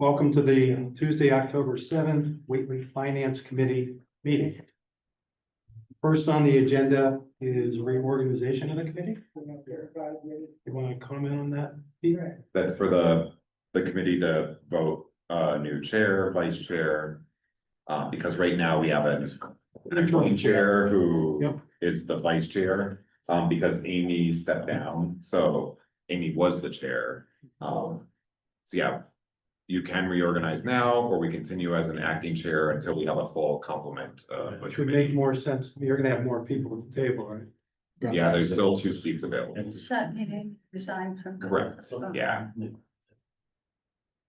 Welcome to the Tuesday, October 7th, Whately Finance Committee meeting. First on the agenda is reorganization of the committee. You want to comment on that, Pete? That's for the committee to vote new chair, vice chair. Because right now we have an interim chair who is the vice chair, because Amy stepped down, so Amy was the chair. So yeah, you can reorganize now, or we continue as an acting chair until we have a full complement. Which would make more sense. You're gonna have more people at the table, right? Yeah, there's still 2 seats available. Subcommittee resigned from. Correct, yeah.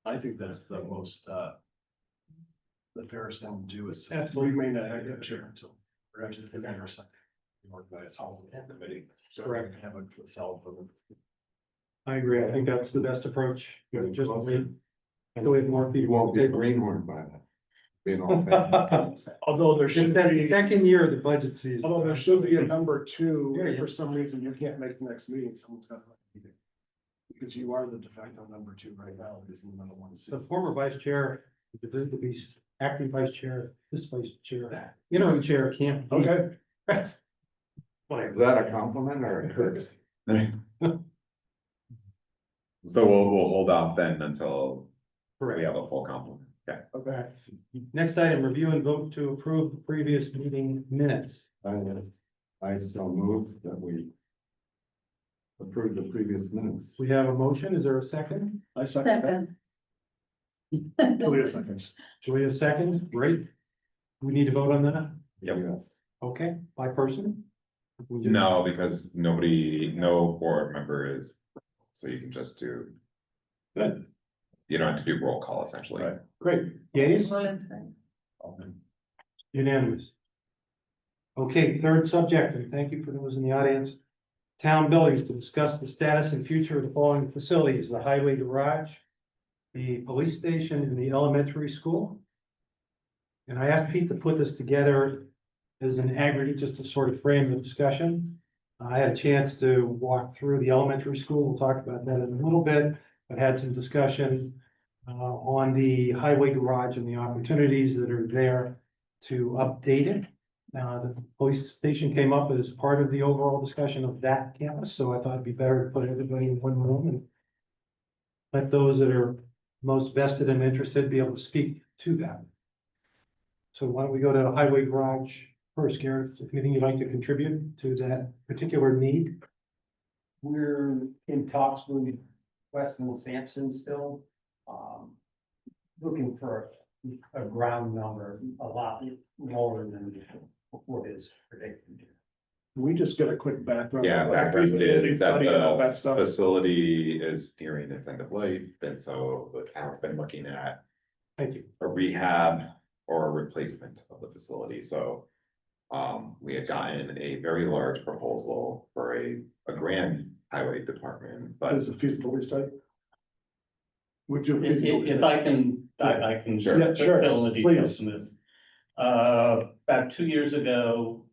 I think that's the most, the fairest thing to do is. Absolutely. We may not have a chair until perhaps the commander or something. Organize all the committee. So we can have a cell for them. I agree. I think that's the best approach. Just wait. So we have more people. Won't be a greenhorn by that. Being all bad. Although there It's should that be, second year of the budget season. although there should be a number 2, Yeah, if yeah. for some reason you can't make the next meeting, someone's got to meet it. Because you are the de facto number 2 right now, because the number 1 seat. The former vice chair, the acting vice chair, this vice chair, interim chair can't. be- Okay. Is that a compliment or a courtesy? So we'll hold off then until we Correct. have a full complement. Okay. Okay. Next item, review and vote to approve the previous meeting minutes. I so move that we approve the previous minutes. We have a motion. Is there a second? I second that. Wait a second. Julia seconds. Great. We need to vote on that? Yep. Yes. Okay, by person? No, because no board member is, so you can just do. Good. You don't have to do roll call essentially. Right. Great. Yeas? Unanimous. Okay, third subject, and thank you for those in the audience. Town buildings to discuss the status and future of the following facilities: the highway garage, the police station, and the elementary school. And I asked Pete to put this together as an aggregate, just to sort of frame the discussion. I had a chance to walk through the elementary school. We'll talk about that in a little bit, but had some discussion on the highway garage and the opportunities that are there to update it. The police station came up as part of the overall discussion of that campus, so I thought it'd be better to put everybody in one room and let those that are most vested and interested be able to speak to that. So why don't we go to the highway garage first, Garrett? Is there anything you'd like to contribute to that particular need? We're in talks with Weston and Sampson still. Looking for a ground number a lot lower than what is predicted. Can we just get a quick background? Yeah, Like background feasibility is that study and all that stuff. facility is nearing its end of life, and so the town's been looking at Thank you. a rehab or a replacement of the facility, so. We had gotten a very large proposal for a grand highway department, but Is the feasibility study? Would you? If I can. Sure. Yeah, sure. Fill in the details Please. on this. About 2 years ago,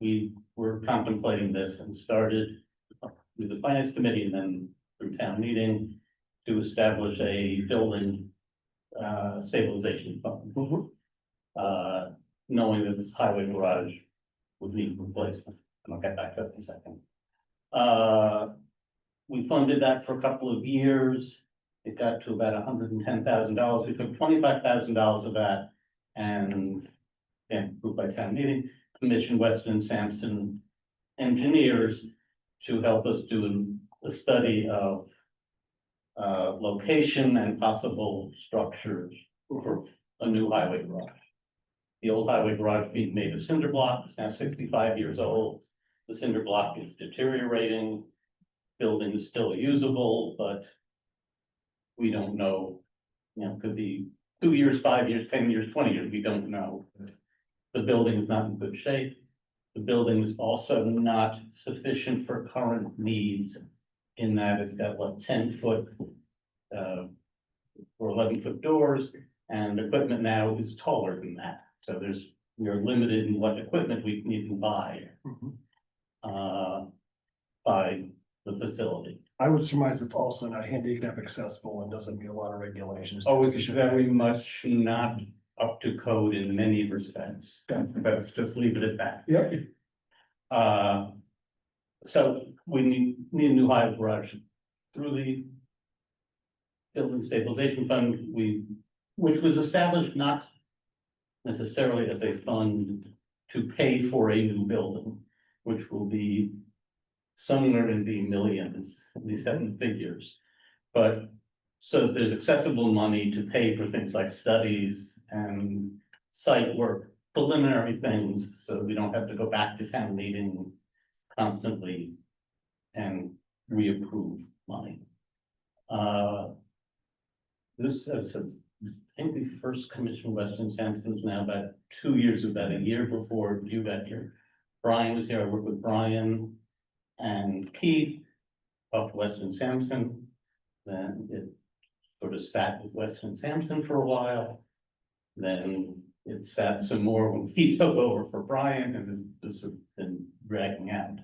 we were contemplating this and started through the finance committee and then through town meeting to establish a building stabilization fund. Mhm. Knowing that this highway garage would need replacement, and I'll get back to it in a second. We funded that for a couple of years. It got to about $110,000. We took $25,000 of that and approved by town meeting, commissioned Weston and Sampson engineers to help us do a study of location and possible structures for a new highway garage. The old highway garage being made of cinder block is now 65 years old. The cinder block is deteriorating. Building is still usable, but we don't know, could be 2 years, 5 years, 10 years, 20 years, we don't know. The building is not in good shape. The building is also not sufficient for current needs in that it's got 10-foot or 11-foot doors, and equipment now is taller than that. So we're limited in what equipment we need to buy by the facility. I would surmise it's also not handicap accessible and doesn't meet a lot of regulations. Oh, it's very much not up to code in many respects. Let's just leave it at that. Yep. So we need a new highway garage through the building stabilization fund, which was established not necessarily as a fund to pay for a new building, which will be somewhere in the millions, at least seven figures. But so that there's accessible money to pay for things like studies and site work, preliminary things, so we don't have to go back to town meeting constantly and reapprove money. This, as I said, I think we first commissioned Western Sampson was now about 2 years, about a year before you got here. Brian was here, I worked with Brian and Keith, up Western Sampson. Then it sort of sat with Western Sampson for a while. Then it sat some more when he took over for Brian, and then this has been dragging out.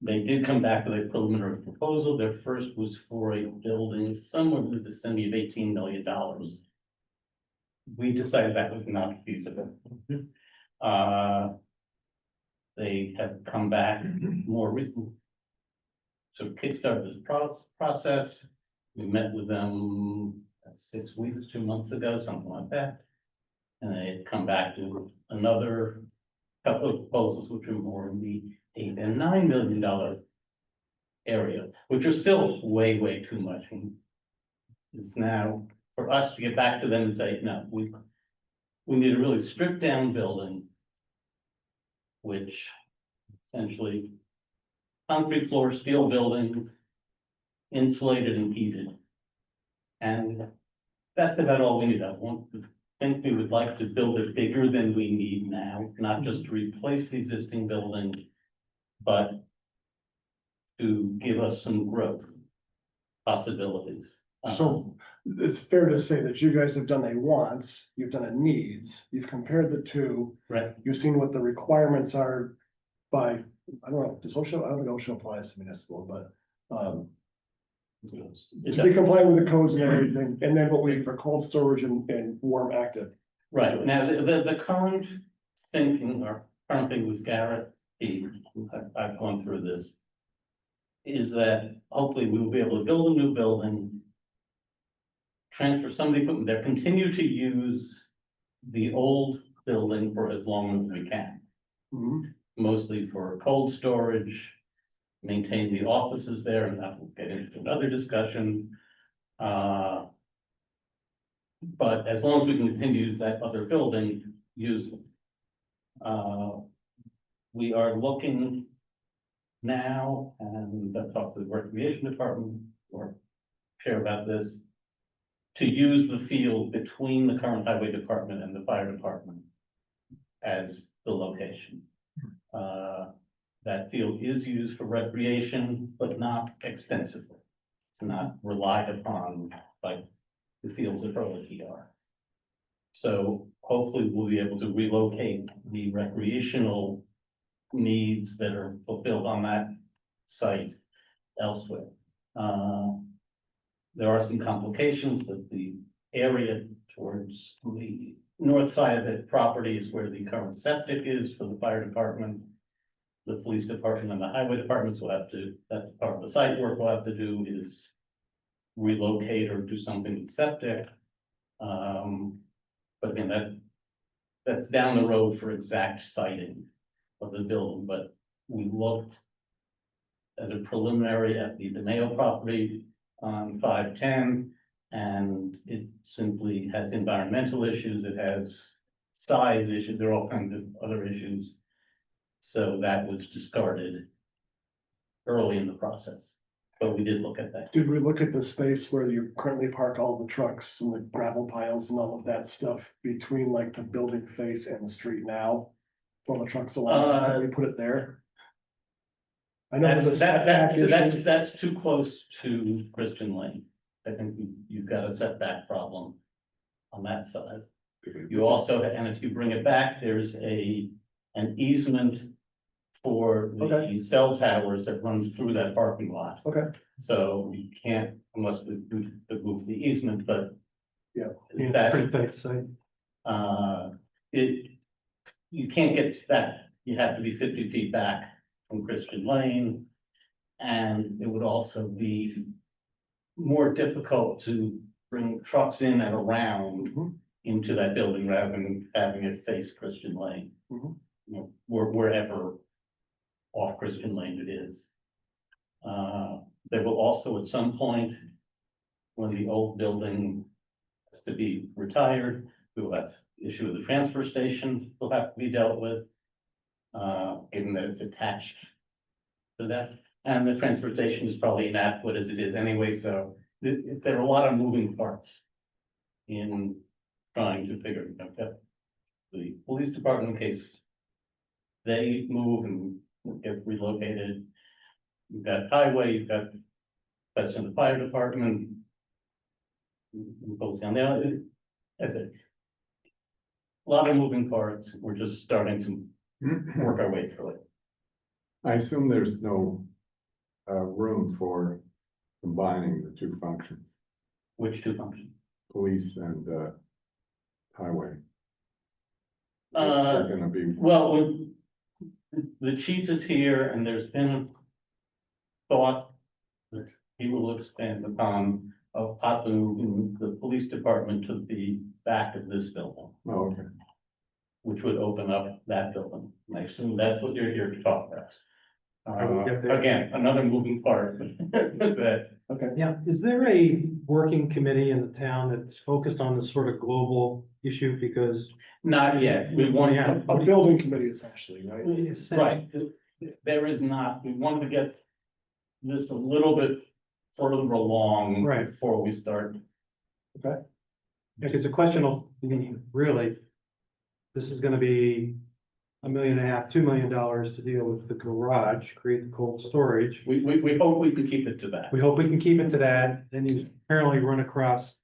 They did come back with a preliminary proposal. Their first was for a building somewhere in the vicinity of $18 million. We decided that was not feasible. They have come back more recently. So kickstarted this process. We met with them 6 weeks, 2 months ago, something like that. And they had come back to another couple of proposals, which are more in the $8 and $9 million area, which are still way, way too much. And it's now for us to get back to them and say, no, we need a really stripped down building, which essentially concrete floor, steel building, insulated and heated. And that's about all we need. I think we would like to build it bigger than we need now, not just to replace the existing building, but to give us some growth possibilities. So it's fair to say that you guys have done a wants, you've done a needs, you've compared the two. Right. You've seen what the requirements are by, I don't know, does OSHA, I don't think OSHA applies to municipal, but, to be compliant with the codes and everything, and then what we need for cold storage and warm active. Right, now, the current thinking, or current thing with Garrett, I've gone through this, is that hopefully we will be able to build a new building, transfer some of the equipment there, continue to use the old building for as long as we can, Mhm. mostly for cold storage, maintain the offices there, and that will get into another discussion. But as long as we can continue to use that other building, use it. We are looking now, and I've talked to the recreation department or share about this, to use the field between the current highway department and the fire department as the location. That field is used for recreation, but not extensively. It's not relied upon like the fields at Whately are. So hopefully we'll be able to relocate the recreational needs that are fulfilled on that site elsewhere. There are some complications, but the area towards the north side of the property is where the current septic is for the fire department. The police department and the highway departments will have to, that part of the site work will have to do is relocate or do something with septic. But again, that's down the road for exact siting of the building, but we looked as a preliminary at the DeMayo property on 510, and it simply has environmental issues, it has size issues, there are all kinds of other issues. So that was discarded early in the process, but we did look at that. Did we look at the space where you currently park all the trucks and the gravel piles and all of that stuff between like the building face and the street now? All the trucks along, can we put it there? I know there's a setback issue. That's too close to Christian Lane. I think you've got a setback problem on that side. You also, and if you bring it back, there's an easement for Okay. the cell towers that runs through that parking lot. Okay. So we can't, unless we move the easement, but. Yeah. Yeah, That, pretty tight site. you can't get to that. You have to be 50 feet back from Christian Lane. And it would also be more difficult to bring trucks in and around Mhm. into that building rather than having it face Christian Lane. Mhm. You know, wherever off Christian Lane it is. There will also at some point, when the old building has to be retired, we will have issue of the transfer station will have to be dealt with. Given that it's attached to that, and the transfer station is probably inadequate as it is anyway, so there are a lot of moving parts. In trying to figure out the police department, in case they move and get relocated. You've got highway, you've got question of the fire department. Goes down there, that's it. A lot of moving parts, we're just starting to work our way through it. I assume there's no room for combining the two functions, Which two functions? police and highway. Uh, They're gonna be, well, the chief is here and there's been thought that he will expand upon of possibly moving the police department to the back of this building, oh, okay. which would open up that building. And I assume that's what you're here to talk about. I will get there. Again, another moving part, but Yeah, is there a working committee in the town that's focused on this sort of global issue? Because. not yet. We want Yeah. to, A building committee essentially, right? right, there is not, we wanted to get this a little bit further along Right. before we start. Because the question will be really, this is gonna be $1.5 million, $2 million to deal with the garage, create the cold storage. We hope we can keep it to that. We hope we can keep it to that. Then you apparently run across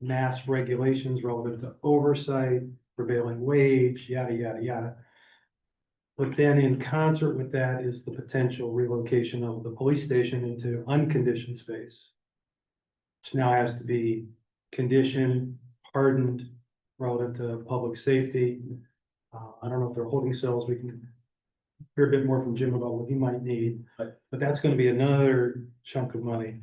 mass regulations relative to oversight, prevailing wage, yada, yada, yada. But then in concert with that is the potential relocation of the police station into unconditioned space. Which now has to be conditioned, hardened relative to public safety. I don't know if they're holding cells. We can hear a bit more from Jim about what he might need, but that's gonna be another chunk of money.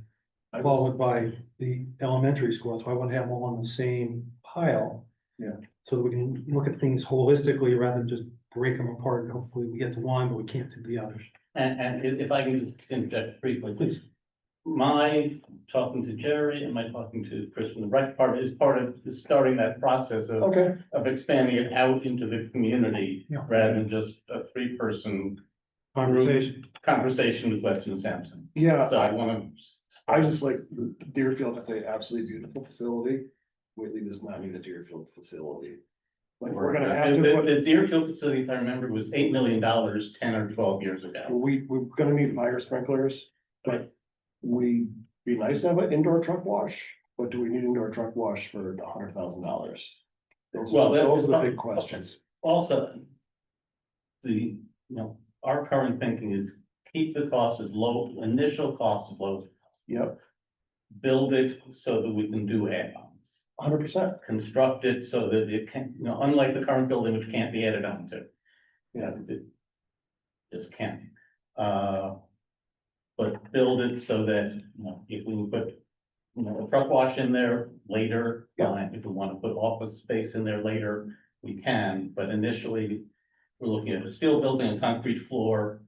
I was, Followed by the elementary school, so I want to have them all on the same pile. Yeah. So that we can look at things holistically rather than just break them apart. Hopefully we get to one, but we can't do the others. And if I can just interject briefly, Please. my talking to Jerry and my talking to Chris from the rec department is starting that process okay, of expanding it out into the community Yeah. rather than just a 3-person Conversation. with Weston and Sampson. yeah, So I want to. I just like Deerfield is a absolutely beautiful facility. Whately does not need a Deerfield facility. Like, we're gonna have to, The Deerfield facility, if I remember, was $8 million 10 or 12 years ago. we're gonna need fire sprinklers, but we be nice to have an indoor truck wash, but do we need indoor truck wash for $100,000? Well, Those are the big questions. Also, our current thinking is keep the cost as low, initial cost as low as possible. Yep, Build it so that we can do add-ons. 100%. Construct it so that it can, unlike the current building, which can't be added on to. Yeah. It just can't. But build it so that, if we can put, a truck wash in there later, fine. If we want to put office space in there later, we can, but initially, we're looking at a steel building, a concrete floor.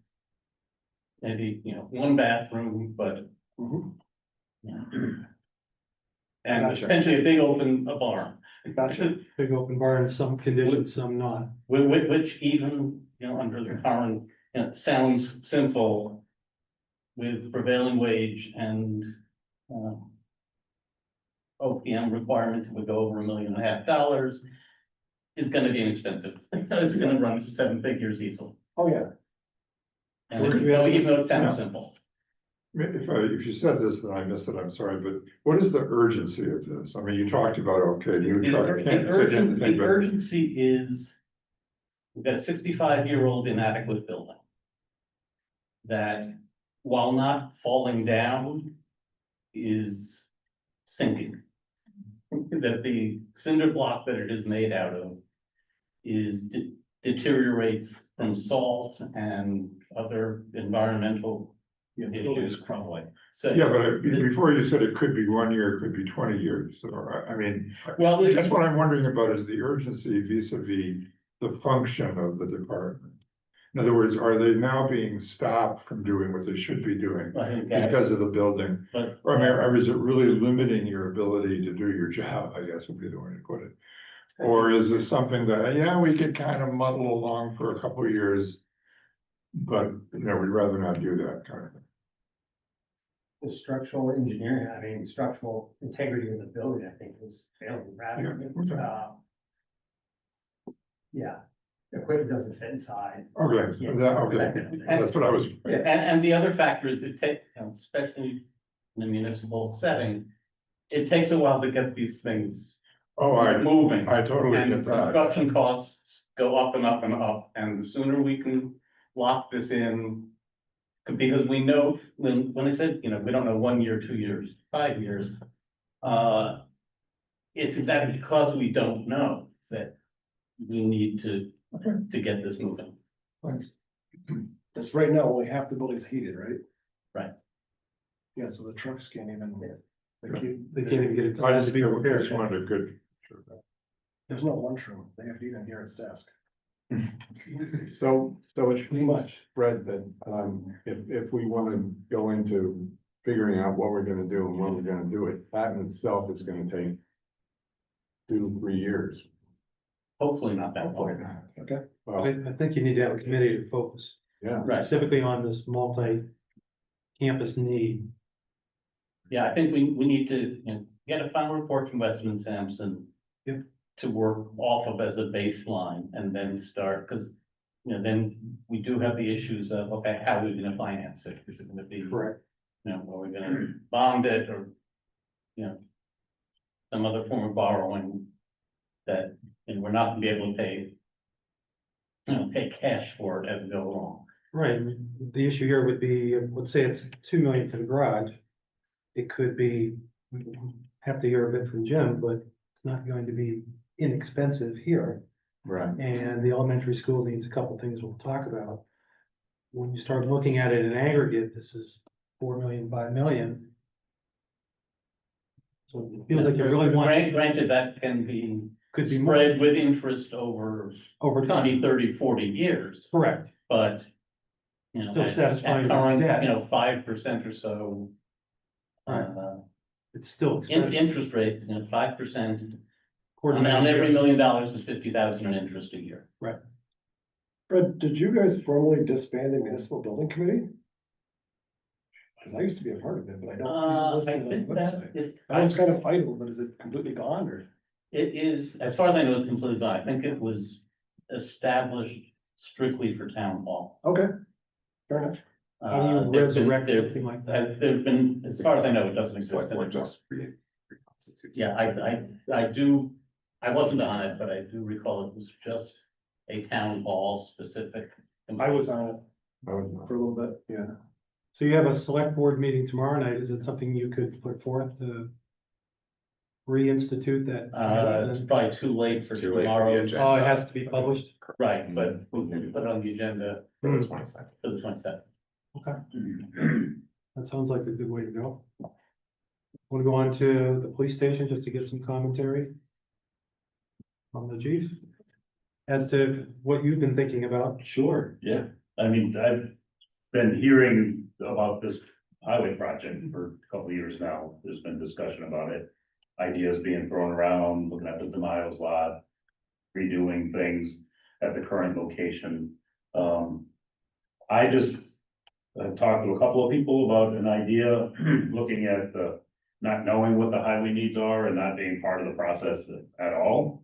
Maybe, one bathroom, but, Mhm. and Gotcha. essentially a big open, a barn. Gotcha. Big open barn, some conditions, some not. Which even, under the current, sounds simple. With prevailing wage and, OPM requirements, it would go over $1.5 million. Is gonna be inexpensive. It's gonna run to 7 figures easily. Oh, yeah. And even though it sounds simple. If you said this, then I missed it, I'm sorry, but what is the urgency of this? I mean, you talked about, okay, new truck can't fit in the thing, The but urgency is, we've got a 65-year-old inadequate building. that while not falling down, is sinking. That the cinder block that it is made out of deteriorates from salt and other environmental Yeah, the building's issues. crumbling. So, Yeah, but before you said it could be 1 year, it could be 20 years, so I mean. well, That's what I'm wondering about is the urgency vis-a-vis the function of the department. In other words, are they now being stopped from doing what they should be doing I think that- because of the building? but Or I mean, or is it really limiting your ability to do your job, I guess would be the way to put it? Or is this something that, yeah, we could kind of muddle along for a couple of years? But, we'd rather not do that kind of thing. The structural engineering, I mean, structural integrity of the building, I think is failing rapidly. Yeah, okay. Yeah, the equipment doesn't fit inside. Okay, okay, that's what I was. and the other factor is it takes, especially in a municipal setting, it takes a while to get these things Oh, moving. I totally And get that. construction costs go up and up and up, and the sooner we can lock this in. Because we know, when I said, we don't know 1 year, 2 years, 5 years. It's exactly because we don't know that we need to get this moving. Thanks. That's right now, only half the building's heated, right? Right. Yeah, so the trucks can't even. They can't even get it. I just to be repaired. just wanted a good. There's no lunchroom, they have to eat in Garrett's desk. So it's Pretty much. Fred, that, if we wanna go into figuring out what we're gonna do and when we're gonna do it, that in itself is gonna take 2-3 years. Hopefully not that Hopefully long. not. Okay. Well, I think you need to have a committee to focus yeah, Right, specifically on this multi-campus need. yeah, I think we need to, get a final report from Weston and Sampson. Yep. To work off of as a baseline and then start, because, then we do have the issues of, okay, how are we gonna finance it? Is it gonna be, Correct. are we gonna bond it or, some other form of borrowing that, and we're not gonna be able to pay, pay cash for it as we go along. Right, the issue here would be, let's say it's 2 million for the garage. It could be, have to hear a bit from Jim, but it's not going to be inexpensive here. right. And the elementary school needs a couple things we'll talk about. When you start looking at it in aggregate, this is 4 million, 5 million. So it feels like you really want, Granted, that can be could be more spread with interest over over 20, time. 30, 40 years, Correct, but. Still at satisfying current, debt. 5% or so. Right. it's still expensive. Interest rate, 5%. According to On every $1 engineering. million is 50,000 in interest a year. Fred, did you guys formally disband the municipal building committee? Cause I used to be a part of it, but I don't. see it I listed on the think website. that I know it's kind of idle, but is it completely gone or? it is, as far as I know, it's completely gone. I think it was established strictly for town hall. Okay, fair enough. How do you There's been- resurrect there- something like that? There's been, as far as I know, it doesn't exist Select board anymore. just reconstitutes. Yeah, I do, I wasn't on it, but I do recall it was just a town hall specific. I was on it I would not. for a little bit, yeah. So you have a select board meeting tomorrow night. Is it something you could put forth to reinstitute that? It's probably too late for Too late for the tomorrow. agenda. Oh, it has to be published? Right, but we can put it on the agenda For the 22nd. for the 27th. Okay. That sounds like a good way to go. Want to go on to the police station just to get some commentary from the chief as to what you've been thinking about? Sure, yeah. I mean, I've been hearing about this highway project for a couple of years now. There's been discussion about it. Ideas being thrown around, looking at the DeMiles lot, redoing things at the current location. I just, I've talked to a couple of people about an idea, looking at the, not knowing what the highway needs are and not being part of the process at all.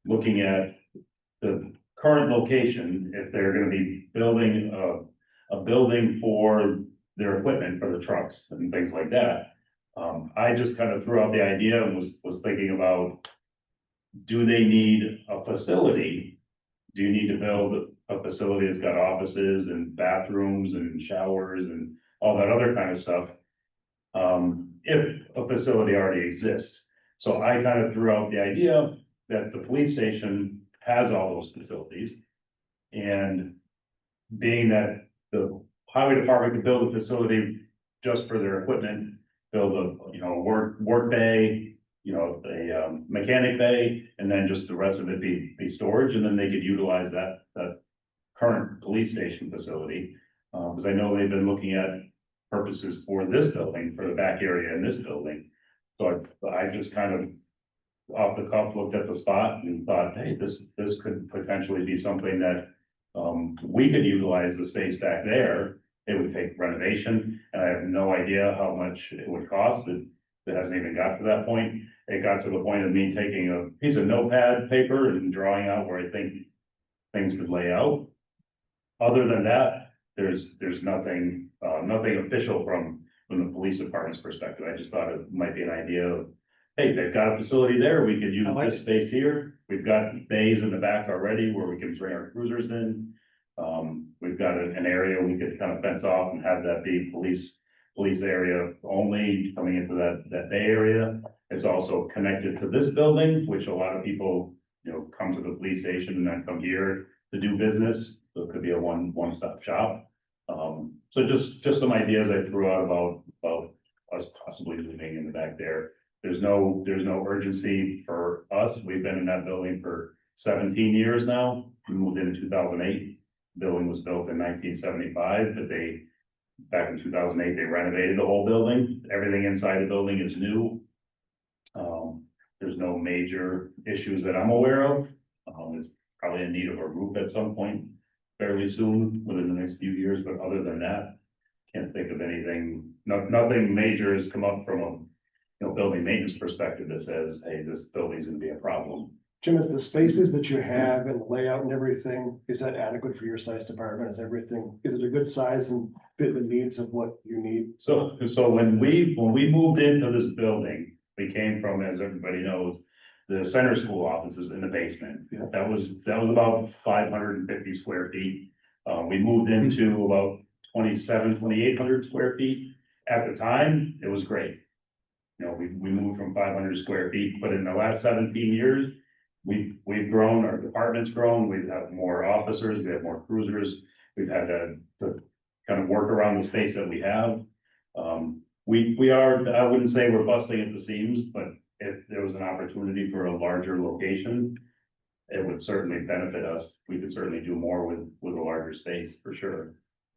Looking at the current location, if they're gonna be building a building for their equipment for the trucks and things like that. I just kind of threw out the idea and was thinking about, do they need a facility? Do you need to build a facility that's got offices and bathrooms and showers and all that other kind of stuff. If a facility already exists. So I kind of threw out the idea that the police station has all those facilities. And being that the highway department could build a facility just for their equipment, build a, work bay, a mechanic bay, and then just the rest of it be storage, and then they could utilize that current police station facility. Because I know they've been looking at purposes for this building, for the back area in this building. So I just kind of off the cuff looked at the spot and thought, hey, this could potentially be something that we could utilize the space back there. It would take renovation, and I have no idea how much it would cost. It hasn't even got to that point. It got to the point of me taking a piece of notepad paper and drawing out where I think things could lay out. Other than that, there's nothing, nothing official from the police department's perspective. I just thought it might be an idea of, hey, they've got a facility there, we could use I like this space here. We've got bays in the back already where we can bring our cruisers in. We've got an area we could kind of fence off and have that be police area only coming into that bay area. It's also connected to this building, which a lot of people, come to the police station and then come here to do business. So it could be a one-stop shop. So just some ideas I threw out about us possibly living in the back there. There's no urgency for us. We've been in that building for 17 years now. We moved in 2008. Building was built in 1975, but back in 2008, they renovated the whole building. Everything inside the building is new. There's no major issues that I'm aware of. It's probably in need of a roof at some point fairly soon, within the next few years, but other than that, can't think of anything. Nothing major has come up from a building maintenance perspective that says, hey, this building's gonna be a problem. Jim, is the spaces that you have and the layout and everything, is that adequate for your size department? Is it a good size and fit the needs of what you need? So when we moved into this building, we came from, as everybody knows, the center school offices in the basement. Yeah. That was about 550 square feet. We moved into about 2,800 square feet. At the time, it was great. We moved from 500 square feet, but in the last 17 years, we've grown, our department's grown, we've had more officers, we have more cruisers, we've had to kind of work around the space that we have. We are, I wouldn't say we're busting at the seams, but if there was an opportunity for a larger location, it would certainly benefit us. We could certainly do more with a larger space, for sure.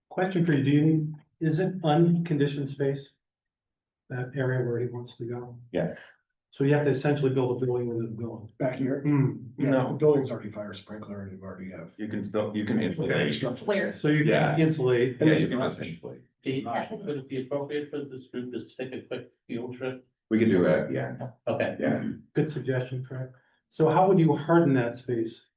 Question for you, is it unconditioned space? That area where he wants to go? Yes. So you have to essentially build a building within a building. Back here? Hmm. The building's already fire sprinkler and you already have. You can insulate. Where? So you Yeah. can insulate. Yeah, you can just insulate. Could it be appropriate for this group to take a quick field trip? We could do it, yeah, Okay. yeah. Good suggestion, Frank. So how would you harden that space?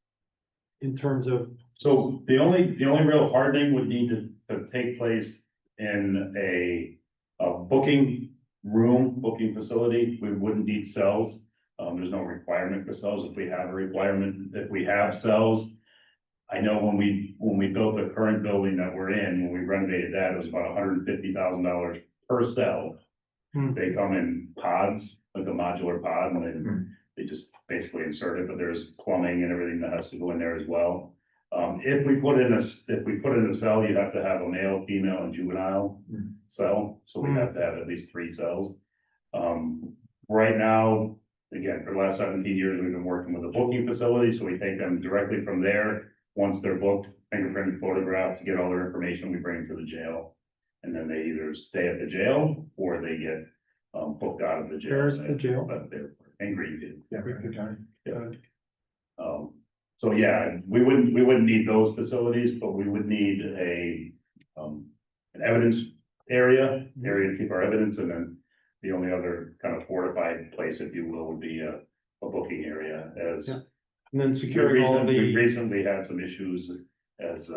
In terms of, So the only real hardening would need to take place in a booking facility. We wouldn't need cells. There's no requirement for cells. If we have cells. I know when we built the current building that we're in, when we renovated that, it was about $150,000 per cell. Hmm. They come in pods, like a modular pod, and then they just basically insert it, but there's plumbing and everything that has to go in there as well. If we put in a cell, you'd have to have a male, female, and juvenile cell, so we have to have at least 3 cells. Right now, again, for the last 17 years, we've been working with a booking facility, so we take them directly from there. Once they're booked, fingerprint, photographed, to get all their information, we bring them to the jail. And then they either stay at the jail or they get booked out of the jail. Where's the jail? But they're in Greenfield. Yeah, good time. Yeah. So yeah, we wouldn't need those facilities, but we would need an evidence area to keep our evidence, and then the only other kind of fortified place, if you will, would be a booking area. As Yeah. And then securing all we the, recently had some issues, as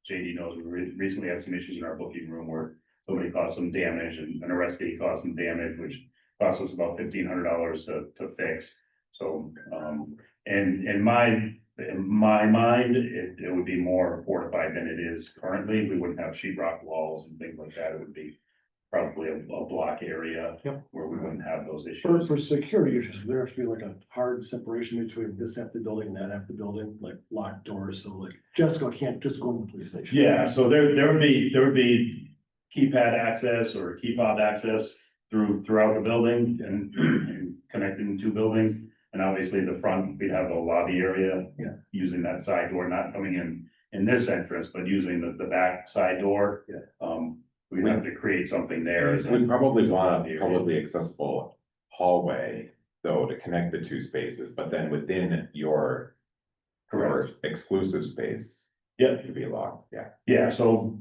JD knows, we recently had some issues in our booking room where somebody caused some damage, and an arrestee caused some damage, which cost us about $1,500 to fix. So, and in my in my mind, it would be more fortified than it is currently. We wouldn't have sheetrock walls and things like that. It would be probably a block area. Yep. Where we wouldn't have those For, issues. for security issues, there has to be like a hard separation between this half the building and that half the building, like locked doors, so like Jessica can't just go to the police station. Yeah, so there would be keypad access or key fob access throughout the building and connecting the two buildings. And obviously the front, we'd have a lobby area. Yeah. Using that side door, not coming in this entrance, but using the back side door. Yeah. We'd have to create something there. as a- We probably as a want lobby a area. publicly accessible hallway, though, to connect the two spaces, but then within your exclusive space. Yeah. To be locked, yeah. Yeah, so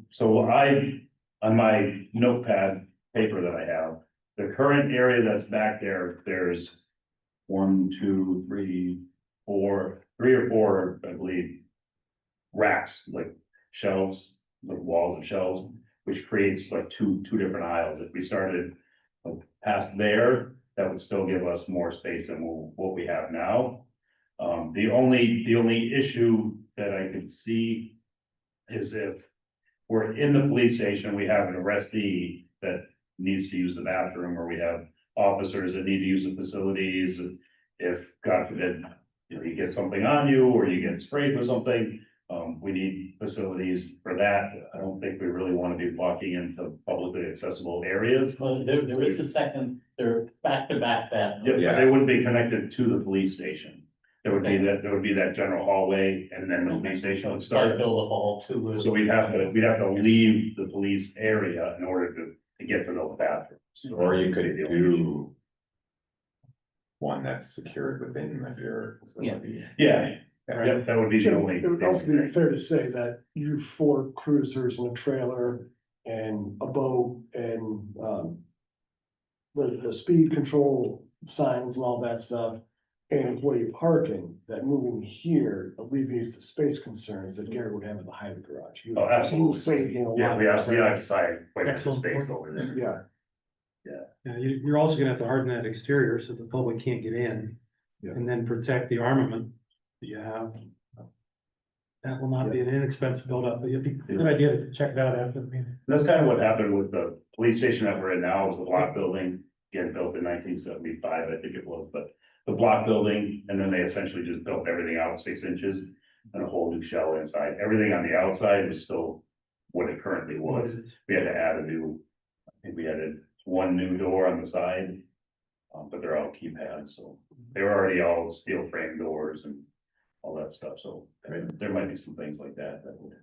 on my notepad paper that I have, the current area that's back there, there's 1, 2, 3, 4, 3 or 4, I believe, racks, like shelves, like walls of shelves, which creates like two different aisles. If we started like, past there, that would still give us more space than what we have now. The only issue that I could see is if we're in the police station, we have an arrestee that needs to use the bathroom, or we have officers that need to use the facilities. If, God forbid, you know, you get something on you or you get sprayed with something, we need facilities for that. I don't think we really want to be walking into publicly accessible areas. Well, there is a second, they're back to back that. Yeah, but they wouldn't be connected to the police station. There would be that general hallway and then the police station would Start start. build a hall too. So we'd have to leave the police area in order to get to those bathrooms. Or you could do one that's secured within your facility. Yeah, that would be the Jim, only. it would also be fair to say that you 4 cruisers and a trailer and a boat and, the speed control signs and all that stuff. And employee parking, that moving here alleviates the space concerns that Gary would have at the highway garage. He would- Oh, absolutely. he would save, you know, a Yeah, lot we of outside quite a bit of Excellent space point. over there. Yeah, Yeah, you're also gonna have to harden that exterior so the public can't get in. Yeah. And then protect the armament that you have. That will not be an inexpensive build-up, but it'd be a good idea to check it out after the meeting. That's kind of what happened with the police station that we're in now, is the block building, again, built in 1975, I think it was, but the block building, and then they essentially just built everything out 6 inches and a whole new shell inside. Everything on the outside was still what it currently was. We had to add I think we added 1 new door on the side. But they're all keypads, so they were already all steel frame doors and all that stuff, so there might be some things like that would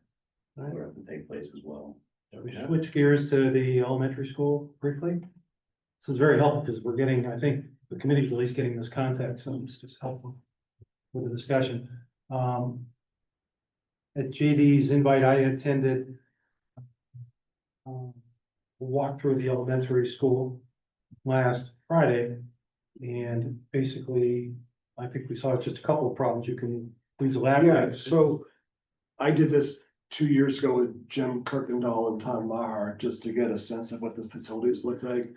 have to take place as well. We switch gears to the elementary school briefly. This is very helpful because we're getting, I think, the committee's at least getting this context, so it's just helpful with the discussion. At JD's invite, I attended a walk through the elementary school last Friday. And basically, I think we saw just a couple of problems. You can please elaborate. yeah, so I did this 2 years ago with Jim Kirkendall and Tom Maher, just to get a sense of what the facilities look like.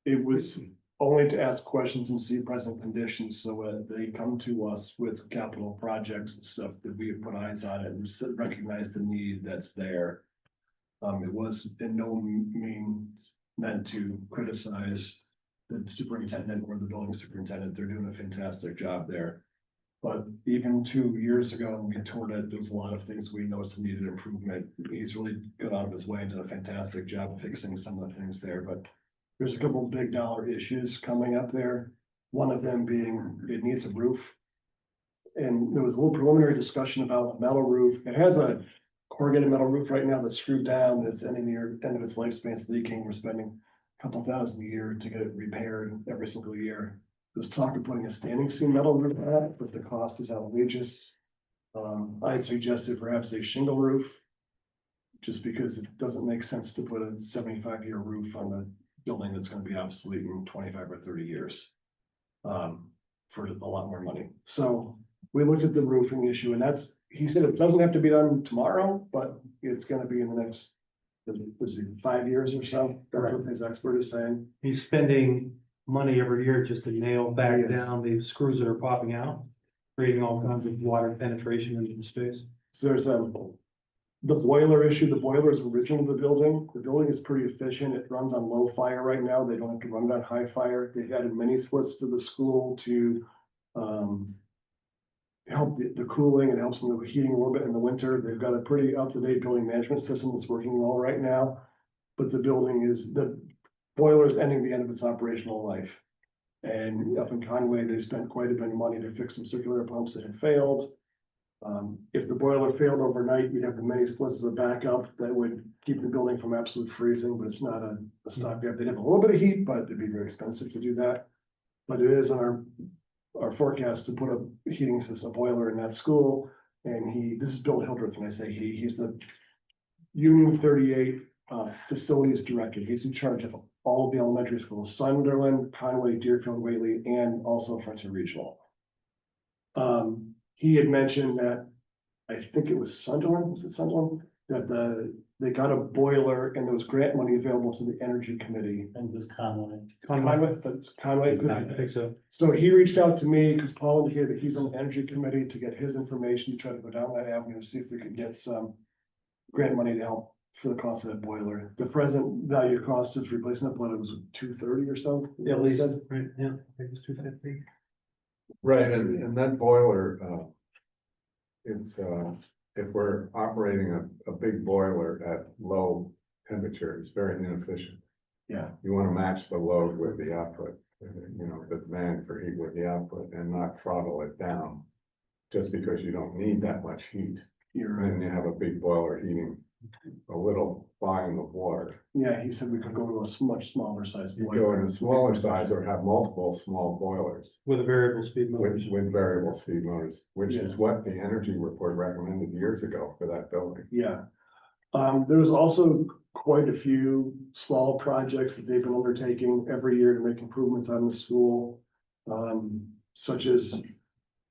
It was only to ask questions and see present conditions, so they come to us with capital projects and stuff that we have put eyes on it and recognize the need that's there. It was in no means meant to criticize the superintendent or the building superintendent. They're doing a fantastic job there. But even 2 years ago, when we toured it, there was a lot of things we noticed needed improvement. He's really got out of his way and did a fantastic job fixing some of the things there, but there's a couple of big dollar issues coming up there. One of them being it needs a roof. And there was a little preliminary discussion about a metal roof. It has a corrugated metal roof right now that's screwed down, and it's ending near end of its lifespan, it's leaking. We're spending a couple $1,000 a year to get it repaired every single year. There's talk of putting a standing seam metal roof on it, but the cost is outrageous. I'd suggested perhaps a shingle roof. Just because it doesn't make sense to put a 75-year roof on a building that's gonna be obsolete in 25 or 30 years. For a lot more money. So we looked at the roofing issue, and he said it doesn't have to be done tomorrow, but it's gonna be in the next, was it 5 years or so? That's what his expert is saying. He's spending money every year just to nail back Yes. down the screws that are popping out. creating all kinds of water penetration into the space. So there's the boiler issue. The boiler is original to the building. The building is pretty efficient. It runs on low fire right now. They don't have to run it on high fire. They've added mini splits to the school to help the cooling. It helps in the heating a little bit in the winter. They've got a pretty up-to-date building management system that's working well right now. But the boiler is ending the end of its operational life. And up in Conway, they spent quite a bit of money to fix some circular pumps that had failed. If the boiler failed overnight, we'd have the mini splits as a backup that would keep the building from absolute freezing, but it's not a stopgap. They'd have a little bit of heat, but it'd be very expensive to do that. But it is on our forecast to put a heating system, a boiler in that school. And this is Bill Hildreth, when I say he's the Union 38 facilities director. He's in charge of all of the elementary schools, Sunderland, Conway, Deerfield, Whately, and also Frontier Regional. He had mentioned that, I think it was Sunderland, was it Sunderland? That they got a boiler and there was grant money available to the Energy Committee. And this Conway. Conway, that's Conway. I think so. So he reached out to me because Paul indicated that he's on the Energy Committee to get his information, to try to go down that avenue to see if we could get some grant money to help for the cost of that boiler. The present value cost of replacing that boiler was $230 or so. Yeah, at least, right, yeah, I think it's 250. Right, and that boiler, it's, if we're operating a big boiler at low temperature, it's very inefficient. Yeah, You wanna match the load with the output, the demand for heat with the output and not throttle it down. Just because you don't need that much heat, you're right. and you have a big boiler heating a little volume of water. Yeah, he said we could go to a much smaller size You boiler. go in a smaller size or have multiple small boilers With a variable speed motor. with variable speed motors, which is Yeah. what the energy report recommended years ago for that building. Yeah. There was also quite a few small projects that they've been undertaking every year to make improvements on the school. Such as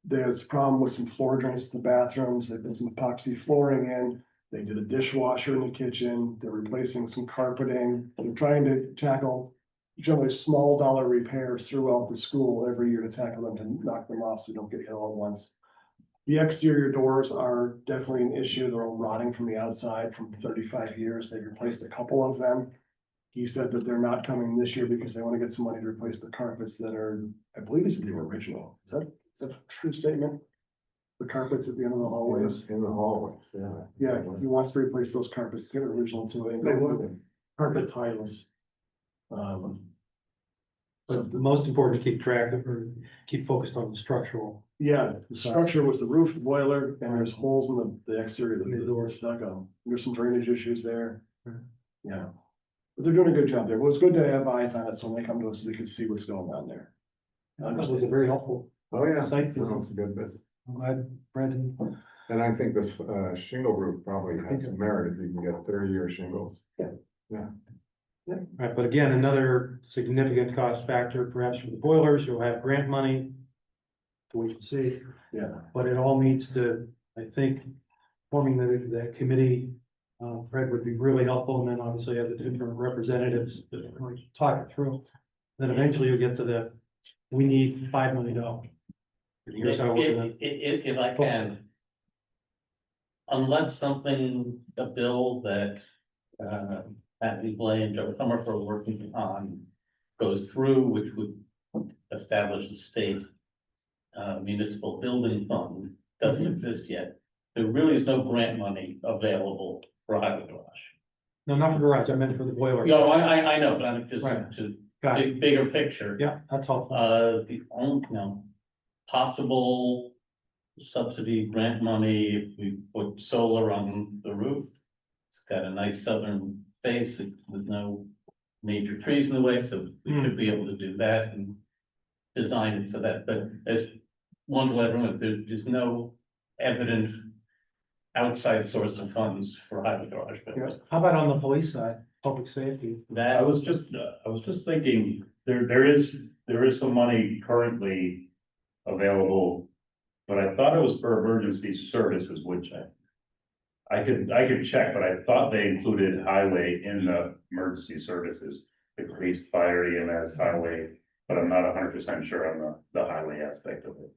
there's a problem with some floor drains to the bathrooms. They put some epoxy flooring in. They did a dishwasher in the kitchen. They're replacing some carpeting. They're trying to tackle generally small dollar repairs throughout the school every year to tackle them, to knock them off so we don't get hit all at once. The exterior doors are definitely an issue. They're all rotting from the outside from 35 years. They replaced a couple of them. He said that they're not coming this year because they want to get some money to replace the carpets that are, I believe it's the original. Is that a true statement? The carpets at the end of the hallways. In the hallways, yeah. Yeah, he wants to replace those carpets, get original to it, and go with it. Carpet tiles. But the most important to keep track of, or keep focused on the structural. Yeah, the structure was the roof, the boiler, and there's holes in the exterior, In the the door. door stuck on. There's some drainage issues there. Right. Yeah. But they're doing a good job there. It was good to have eyes on it, so when they come to us, we could see what's going on there. That was a very helpful. Oh, yeah, Site visit. no, it's a good visit. I'm glad Brandon. And I think this shingle roof probably has some merit if you can get 30-year shingles. Right, but again, another significant cost factor, perhaps for the boilers, you'll have grant money. We can see, Yeah. but it all needs to, I think, forming the committee. Fred would be really helpful, and then obviously have the different representatives that talk it through. Then eventually you'll get to we need $5 million. And here's how we're gonna. If I can. Unless a bill that, Pat Blay and Joe Comerford are working on goes through, which would establish a state municipal building fund, doesn't exist yet. There really is no grant money available for highway garage. No, not for garage, I meant for the boiler. No, I know, but I'm just Right. to Got it. bigger picture. Yeah, that's helpful. The only, possible subsidy grant money, if we put solar on the roof. It's got a nice southern face with no major trees in the way, so we should be able to do that and design it so that, but as one let everyone, there's no evident outside source of funds for highway garage. But How about on the police side, public safety? I that was just thinking, there is some money currently available. But I thought it was for emergency services, which I could check, but I thought they included highway in the emergency services. The police, fire, EMS, highway, but I'm not 100% sure on the highway aspect of it.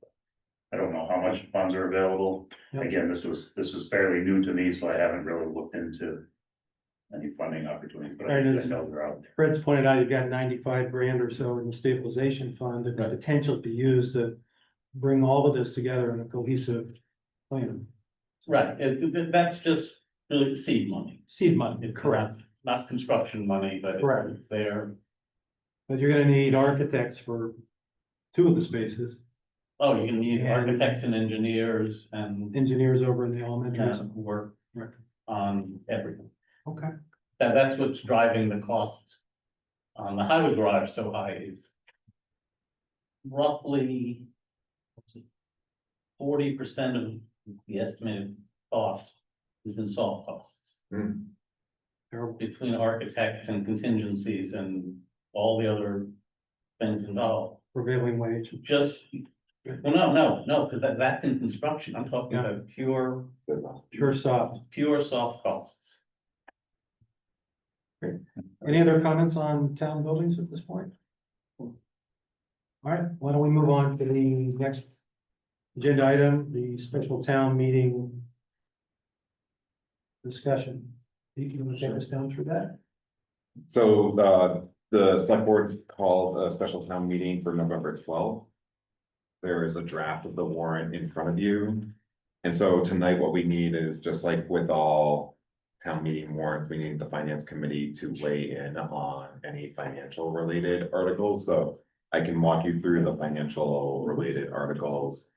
I don't know how much funds are available. Yeah. Again, this was fairly new to me, so I haven't really looked into any funding opportunities, but I Right, I know they're out there. Fred's pointed out you've got 95 grand or so in the stabilization fund that could potentially be used to bring all of this together in a cohesive plan. Right, that's just really seed money. Seed money, It's correct. Not construction money, but Correct. it's there. But you're gonna need architects for 2 of the spaces, Oh, you can need And- architects and engineers and engineers over in the elementaries. work Right. on everything. Okay, That's what's driving the cost on the highway garage so high is roughly 40% of the estimated cost is in soft costs. terrible. Between architects and contingencies and all the other things involved. Prevailing wage. Just, well, no, because that's in construction. I'm talking Yeah. about pure Sure soft. soft costs. Any other comments on town buildings at this point? All right, why don't we move on to the next agenda item, the special town meeting discussion. You want to take us down through that? So, the select board's called a special town meeting for November 12th. There is a draft of the warrant in front of you. And so tonight, what we need is just like with all town meeting warrants, we need the finance committee to weigh in on any financial related articles. So I can walk you through the financial related articles.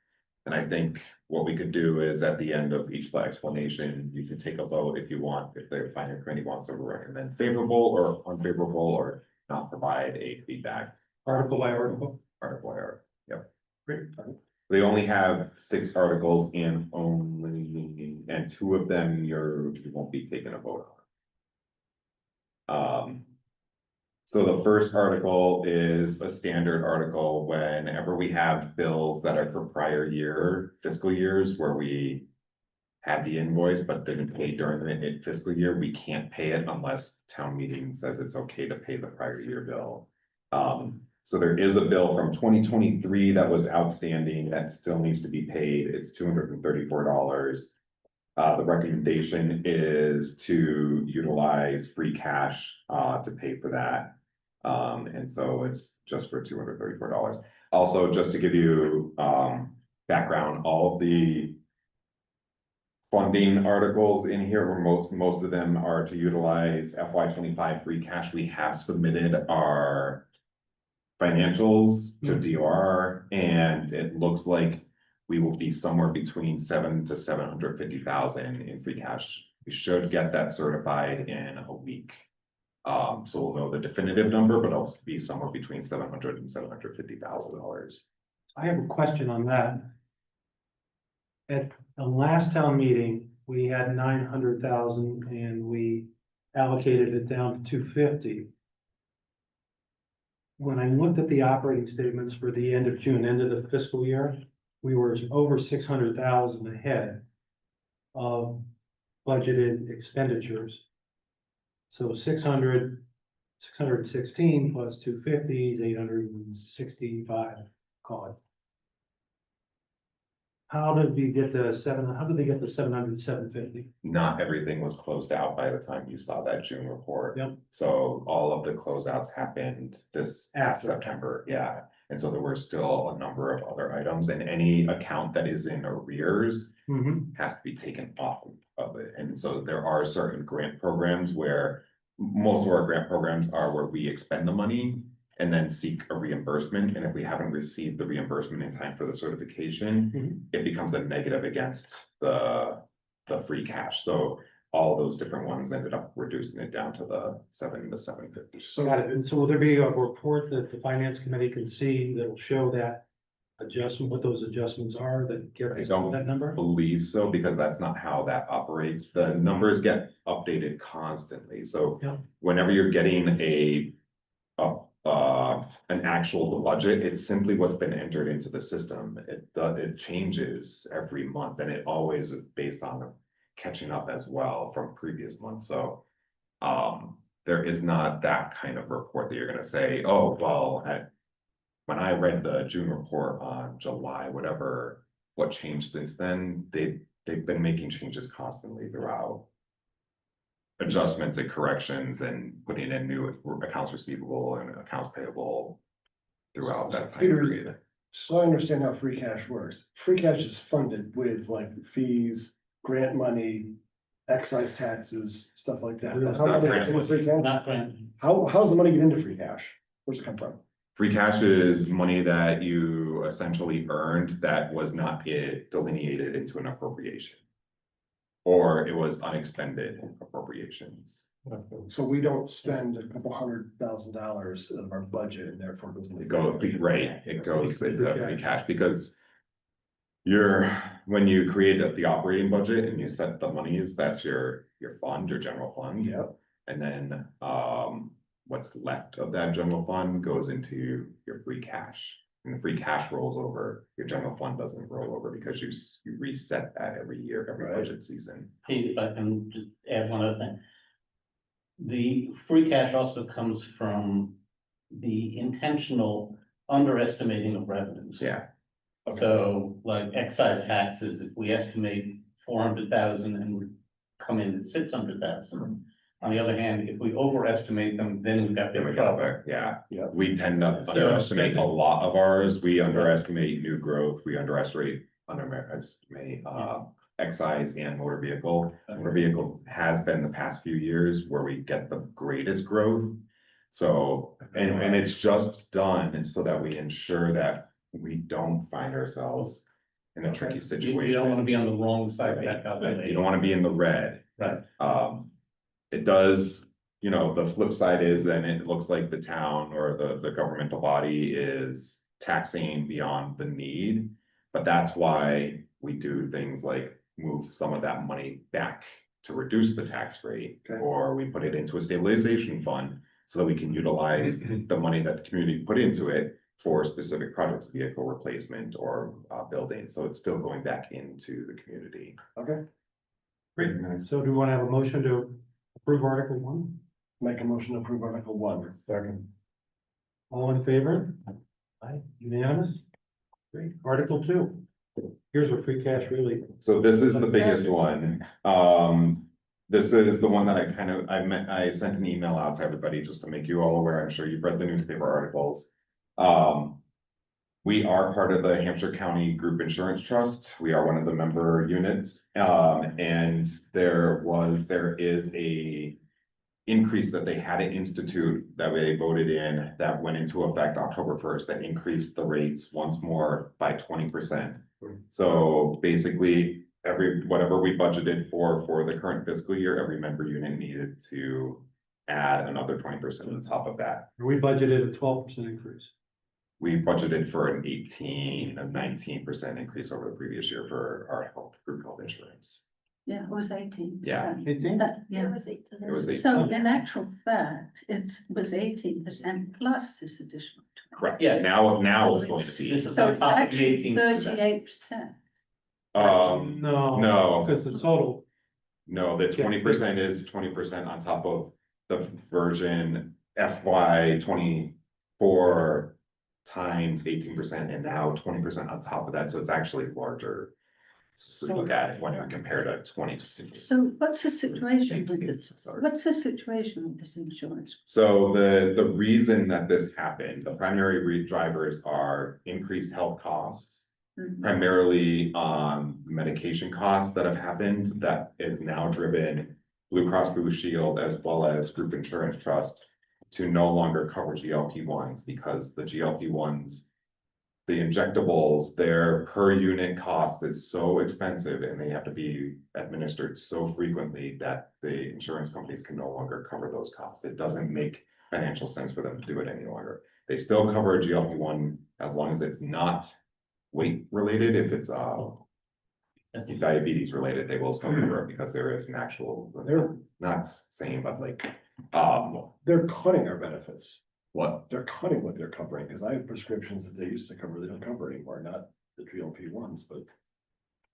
And I think what we could do is at the end of each explanation, you can take a vote if you want, if the finance committee wants to recommend favorable or unfavorable or not provide a feedback. Article by article. Article by article, yep. Great. They only have 6 articles and 2 of them you won't be taking a vote on. So the first article is a standard article whenever we have bills that are for prior year fiscal years where we had the invoice but didn't pay during the fiscal year, we can't pay it unless town meeting says it's okay to pay the prior year bill. So there is a bill from 2023 that was outstanding that still needs to be paid. It's $234. The recommendation is to utilize free cash to pay for that. And so it's just for $234. Also, just to give you background, all of the funding articles in here, where most of them are to utilize FY25 free cash. We have submitted our financials to DOR, and it looks like we will be somewhere between 700 to 750,000 in free cash. We should get that certified in a week. So we'll know the definitive number, but it'll be somewhere between $700 and $750,000. I have a question on that. At the last town meeting, we had 900,000 and we allocated it down to 250. When I looked at the operating statements for the end of June, end of the fiscal year, we were over 600,000 ahead of budgeted expenditures. So 616 plus 250 is 865, call it. How did we get to how did they get to 700, 750? Not everything was closed out by the time you saw that June report. Yep. So all of the closeouts happened this past After. September, yeah. And so there were still a number of other items, and any account that is in arrears has to be taken off of it. And so there are certain grant programs where most of our grant programs are where we expend the money and then seek a reimbursement. And if we haven't received the reimbursement in time for the certification, it becomes a negative against the free cash. So all those different ones ended up reducing it down to the 7 to 750. Got it. And so will there be a report that the finance committee can see that'll show that adjustment, what those adjustments are that gets I us don't to that number? believe so, because that's not how that operates. The numbers get updated constantly. So Yeah. whenever you're getting an actual budget, it's simply what's been entered into the system. It changes every month, and it always is based on catching up as well from previous months. So there is not that kind of report that you're gonna say, oh, well, when I read the June report on July, whatever, what changed since then, they've been making changes constantly throughout. Adjustments and corrections and putting in new accounts receivable and accounts payable throughout that time Peter, period. So I understand how free cash works. Free cash is funded with like fees, grant money, excise taxes, stuff like that. That's How not does it grant get into free cash? Not granted. How's the money get into free cash? Where's it come from? Free cash is money that you essentially earned that was not delineated into an appropriation. Or it was unexpended appropriations. So we don't spend a couple $100,000 of our budget and therefore it goes into. It goes, right, it goes into free cash because when you create the operating budget and you set the monies, that's your fund, your general fund. Yep. And then, what's left of that general fund goes into your free cash. And the free cash rolls over, your general fund doesn't roll over because you reset that every year, every Right. budget season. Pete, if I can just add one other thing. The free cash also comes from the intentional underestimating of revenues. Yeah, So like excise taxes, if we estimate 400,000 and we come in at 600,000. On the other hand, if we overestimate them, then we've got there big we go, trouble. there, yeah. Yeah. We tend to So- underestimate a lot of ours, we underestimate new growth, we underestimate excise and motor vehicle. Motor vehicle has been the past few years where we get the greatest growth. So, and it's just done so that we ensure that we don't find ourselves in a tricky You situation. don't want to be on the wrong side of that You calculation. don't wanna be in the red. Right. It does, the flip side is then it looks like the town or the governmental body is taxing beyond the need. But that's why we do things like move some of that money back to reduce the tax rate. Okay. Or we put it into a stabilization fund so that we can utilize the money that the community put into it for specific projects, vehicle replacement or building. So it's still going back into the community. Okay, Great. So do we want to have a motion to approve Article 1? make a motion to approve Article 1. Second. All in favor? Aye, unanimous? Great. Article 2. Here's what free cash really. So this is the biggest one. This is the one that I sent an email out to everybody just to make you all aware. I'm sure you've read the newspaper articles. We are part of the Hampshire County Group Insurance Trust. We are one of the member units. And there is a increase that they had to institute that they voted in that went into effect October 1st that increased the rates once more by 20%. So basically, whatever we budgeted for the current fiscal year, every member unit needed to add another 20% on top of that. We budgeted a 12% increase. We budgeted for a 19% increase over the previous year for our group health insurance. Yeah, it was 18%. Yeah. 18? Yeah. It was 18. So in actual fact, it was 18% plus this additional. Correct. Yeah. Now it's going to This be, is So on it's top of the actually 18%. 38%. no, Because the total, no, the 20% is 20% on top of the version FY 24 times 18% and now 20% on top of that, so it's actually larger. So look at it when you compare to 20. So what's the situation with this? Sorry. What's the situation with this insurance? So the reason that this happened, the primary drivers are increased health costs. Mhm. Primarily medication costs that have happened that is now driven Blue Cross Blue Shield as well as Group Insurance Trust to no longer cover GLP-1s because the GLP-1s, the injectables, their per unit cost is so expensive and they have to be administered so frequently that the insurance companies can no longer cover those costs. It doesn't make financial sense for them to do it any longer. They still cover a GLP-1 as long as it's not weight related. If it's diabetes related, they will still cover it because there is an actual, not same, but like, They're cutting our benefits. what? They're cutting what they're covering, because I have prescriptions that they used to cover, they don't cover anymore, not the GLP-1s, but.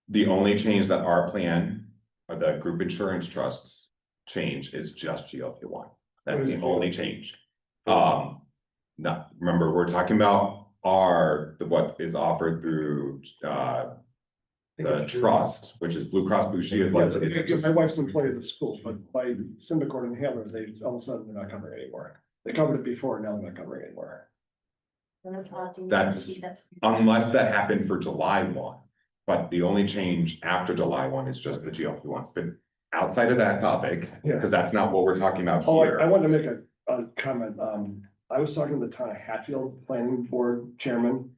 The only change that our plan, or the group insurance trusts change is just GLP-1. That's What the is only change. No, remember, we're talking about what is offered through the trust, which is Blue Cross Blue Shield. Yeah, it's just- my wife's an employee of the school, but by Symbicort and Handler, they all of a sudden they're not covering anymore. They covered it before, now they're not covering anymore. That's unless that happened for July 1. But the only change after July 1 is just the GLP-1s, but outside of that topic, Yeah. because that's not what we're talking about Oh, I here. wanted to make a comment. I was talking to the town of Hatfield Planning Board Chairman.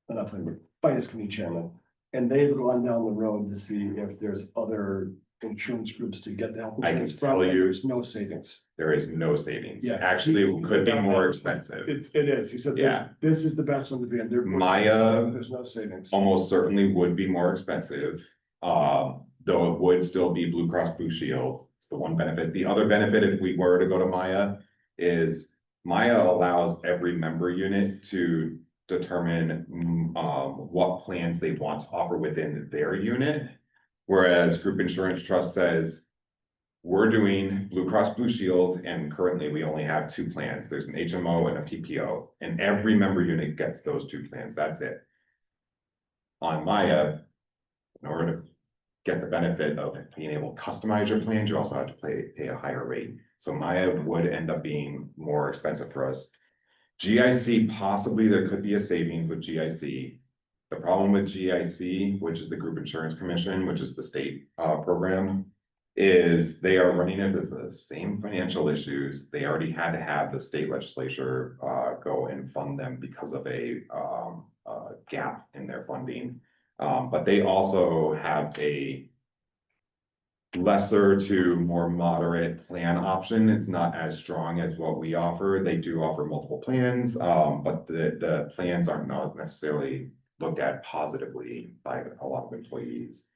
Not planning board, finance committee chairman, and they've gone down the road to see if there's other insurance groups to get the health I can insurance tell from, and you- there's no savings. There is no savings. Yeah. Actually, it could be more expensive. It is, he said, Yeah. this is the best one to be in. Maya- There's no savings. Almost certainly would be more expensive. Though it would still be Blue Cross Blue Shield. It's the one benefit. The other benefit, if we were to go to Maya, is Maya allows every member unit to determine what plans they want to offer within their unit. Whereas group insurance trust says, we're doing Blue Cross Blue Shield, and currently we only have 2 plans. There's an HMO and a PPO, and every member unit gets those 2 plans. That's it. On Maya, in order to get the benefit of being able to customize your plans, you also have to pay a higher rate. So Maya would end up being more expensive for us. GIC, possibly there could be a savings with GIC. The problem with GIC, which is the Group Insurance Commission, which is the state program, is they are running into the same financial issues. They already had to have the state legislature go and fund them because of a gap in their funding. But they also have a lesser to more moderate plan option. It's not as strong as what we offer. They do offer multiple plans, but the plans aren't not necessarily looked at positively by a lot of employees.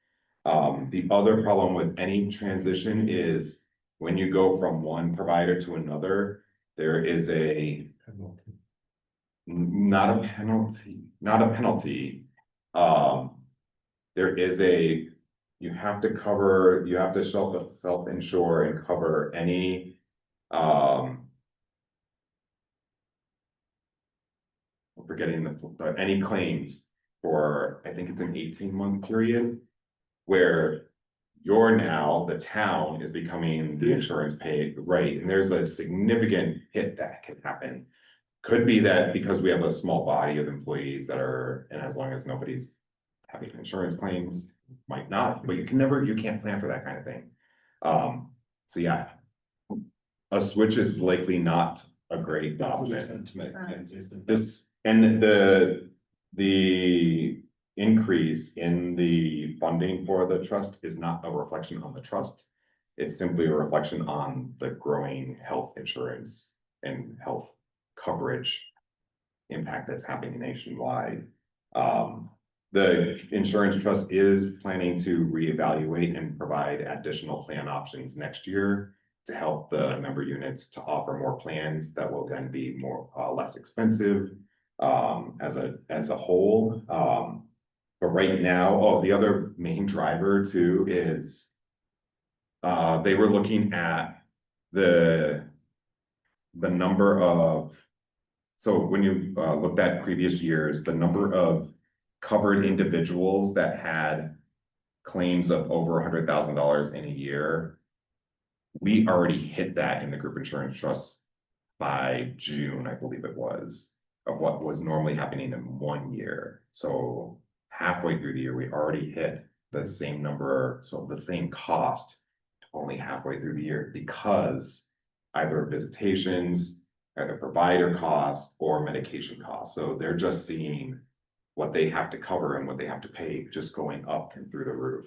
The other problem with any transition is when you go from one provider to another, there is a not a penalty. There is a, you have to self-insure and cover any, I'm forgetting any claims for, I think it's an 18-month period, where you're now, the town is becoming the insurance paid, right? And there's a significant hit that can happen. Could be that because we have a small body of employees that are, and as long as nobody's having insurance claims, might not, but you can't plan for that kind of thing. So yeah, a switch is likely not a great That was option. said to me. Yeah, Jason. This, and the increase in the funding for the trust is not a reflection on the trust. It's simply a reflection on the growing health insurance and health coverage impact that's happening nationwide. The insurance trust is planning to reevaluate and provide additional plan options next year to help the member units to offer more plans that will then be more, less expensive, as a whole. But right now, the other main driver too is, they were looking at the number of, so when you looked at previous years, the number of covered individuals that had claims of over $100,000 in a year, we already hit that in the group insurance trust by June, I believe it was, of what was normally happening in 1 year. So halfway through the year, we already hit the same number, so the same cost only halfway through the year because either visitations, either provider costs or medication costs. So they're just seeing what they have to cover and what they have to pay just going up and through the roof.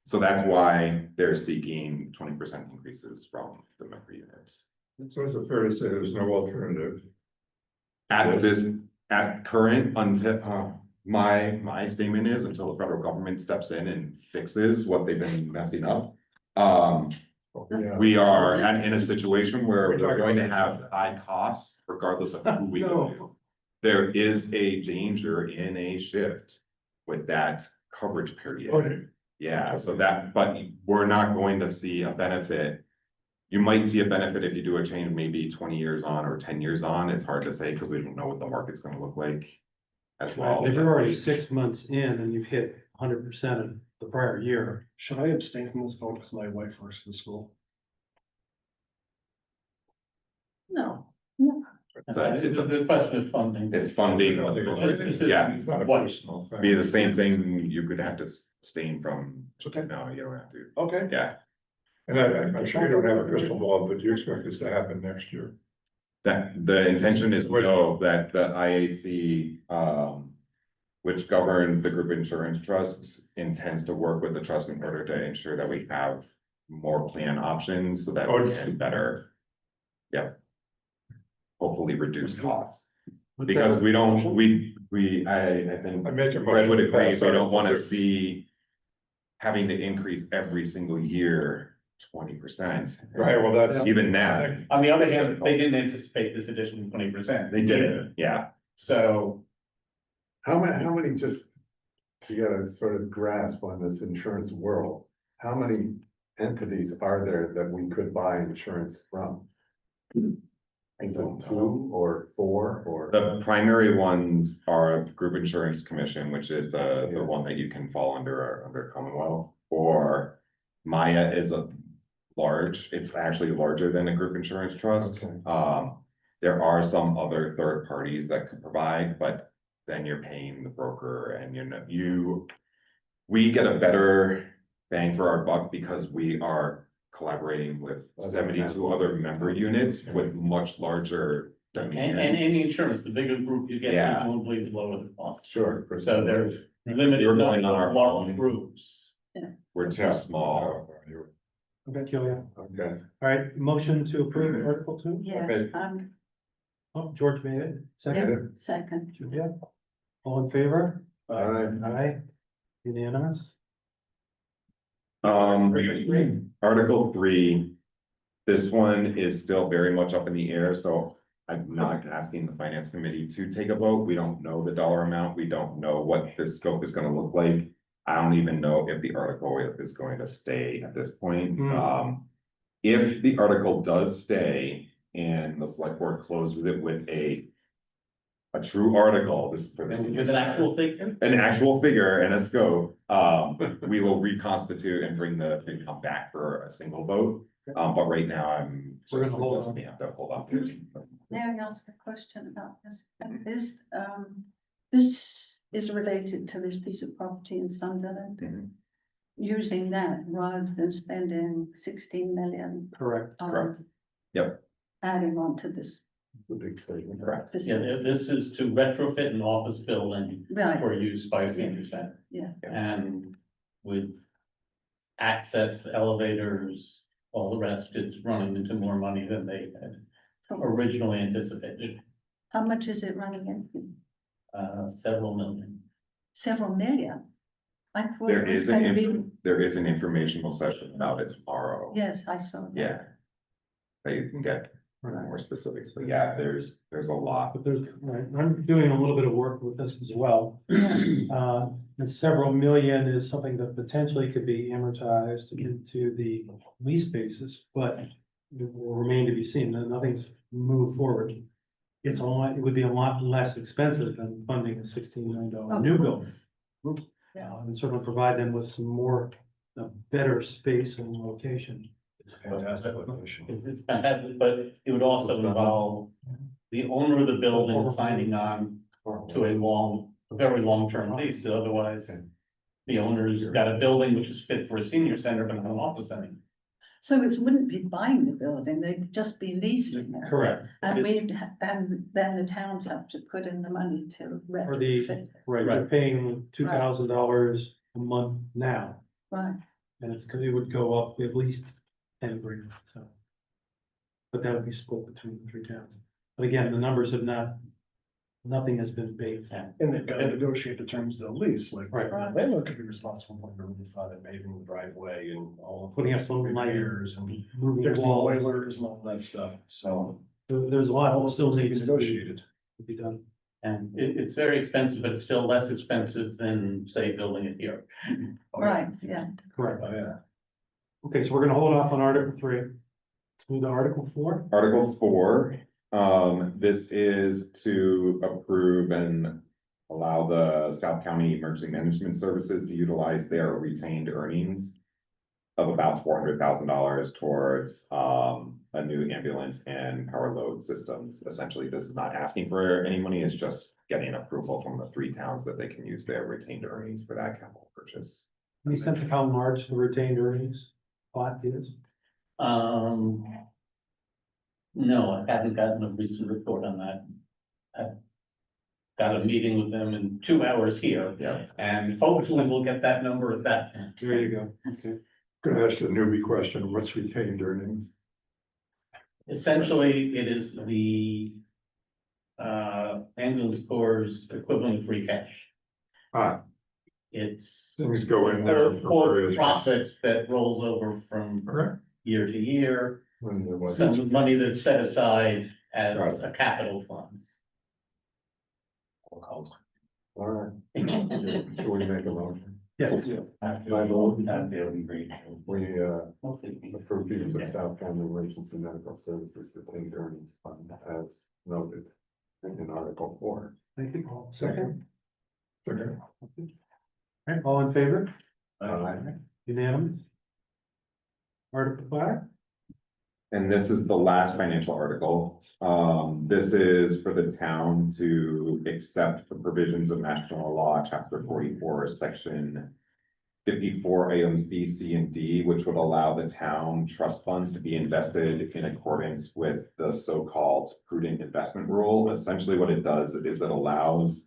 So that's why they're seeking 20% increases from the member units. So is it fair to say there's no alternative? At current, until, my statement is until the federal government steps in and fixes what they've been messing up. Yeah. We are in a situation where we're going to have high costs regardless of who we go to. There is a danger in a shift with that coverage period. Okay. Yeah, so that, but we're not going to see a benefit. You might see a benefit if you do a change maybe 20 years on or 10 years on. It's hard to say because we don't know what the market's gonna look like as well. If you're already 6 months in and you've hit 100% of the prior year. Should I abstain from this vote because my wife works in school? No, It's a- It's a question of funding. It's funding, yeah, It's not a What? personal thing. be the same thing, you could have to abstain from, Okay. no, you don't have to, Okay. yeah. And I'm sure you don't have a crystal ball, but do you expect this to happen next year? That, the intention is no, that the IAC, which governs the group insurance trusts, intends to work with the trust in order to ensure that we have more plan options so that we can better, yep. Hopefully reduce costs, because we don't, I think I make a Fred would motion to agree, pass we don't Article wanna 2. see having to increase every single year 20%. Right, well, that's. Even that, On the other hand, they didn't anticipate this additional 20%. they did it, yeah. So, How many, just to get a sort of grasp on this insurance world, how many entities are there that we could buy insurance from? Is it 2 or 4 or? The primary ones are the Group Insurance Commission, which is the one that you can fall under Commonwealth, or Maya is a large, it's actually larger than a group insurance trust. Okay. There are some other third parties that could provide, but then you're paying the broker and we get a better bang for our buck because we are collaborating with 72 other member units with much larger and demand. any insurance, the bigger group you get, Yeah. presumably the lower the cost. Sure. So there's limited You're number going on our of large own. groups. We're too small. Okay, Killian. Okay. All right, motion to approve Article 2? yes, Oh, George made it. Second. second. Julia. All in favor? Aye. Aye. Unanimous? Article 3. This one is still very much up in the air, so I'm not asking the finance committee to take a vote. We don't know the dollar amount. We don't know what this scope is gonna look like. I don't even know if the article is going to stay at this point. If the article does stay and the select board closes it with a true article, this is for this. With an actual figure? An actual figure and a scope, we will reconstitute and bring the FinCom back for a single vote. But right now, We're gonna hold suggesting on. we have to hold off. May I ask a question about this? This is related to this piece of property in Sunderland. Mhm. Using that rather than spending 16 million Correct. on. Correct. Yep. Adding on to this. The big statement. Correct. Yeah, this is to retrofit an office building Right, for use by a senior center. yeah. And with access, elevators, all the rest, it's running into more money than they had originally anticipated, How much is it running in? several million. Several million? I thought There it was is gonna be, there is an informational session about it tomorrow. yes, I saw that. Yeah. That you can get more specifics, but yeah, there's a lot. But there's, right, I'm doing a little bit of work with this as well. Yeah. And several million is something that potentially could be amortized into the lease basis, but it will remain to be seen. Nothing's moved forward. It would be a lot less expensive than funding a $16 million new building. Yeah. And certainly provide them with some more, better space and location. It's a fantastic location. It's fantastic, but it would also involve the owner of the building signing on to a very long-term lease, otherwise the owner's got a building which is fit for a senior center, but not an office setting. So it wouldn't be buying the building, they'd just be leasing it. Correct. And and then the towns have to put in the money to For the, retrofit, right, you're paying $2,000 a month now, right? and it would go up at least 10 grand, so. But that would be split between the three towns. But again, the numbers have nothing has been baked. And they've got to negotiate the terms of the lease, like. Right. The landlord could be responsible for the roof on it, paving the driveway and all of. Putting up those some lighting, repairs and moving fixing the walls. boilers and all that stuff, so. There's a lot all that those still things needs be to be negotiated. done. And it's very expensive, but it's still less expensive than, say, building it here. Right, yeah. Correct. Oh, yeah. Okay, so we're gonna hold off on Article 3. Let's move to Article 4. Article 4, this is to approve an allow the South County Emergency Management Services to utilize their retained earnings of about $400,000 towards a new ambulance and power load systems. Essentially, this is not asking for any money, it's just getting approval from the 3 towns that they can use their retained earnings for that capital purchase. Any sense of how large the retained earnings pot is? No, I haven't gotten a recent report on that. I've got a meeting with them in 2 hours here, Yeah. and hopefully we'll get that number at that. There you go. Okay. Gonna ask the newbie question, what's retained earnings? Essentially, it is the ambulance corps' equivalent of free cash. Ah, It's things go in there for for various. profit that rolls over from Okay, year to year. When there was- Some money that's set aside as Right. a capital fund. All right, should we make a motion? Yes. My vote, That would be great. we, approve the use of South County Emergency Medical Services retained earnings fund as noted in Article 4. Thank you, Paul. Second. okay. All right, all in favor? Aye. Unanimous? Article 5? And this is the last financial article. This is for the town to accept the provisions of Mass General Law, Chapter 44, Section 54, items B, C, and D, which would allow the town trust funds to be invested in accordance with the so-called prudent investment rule. Essentially, what it does is it allows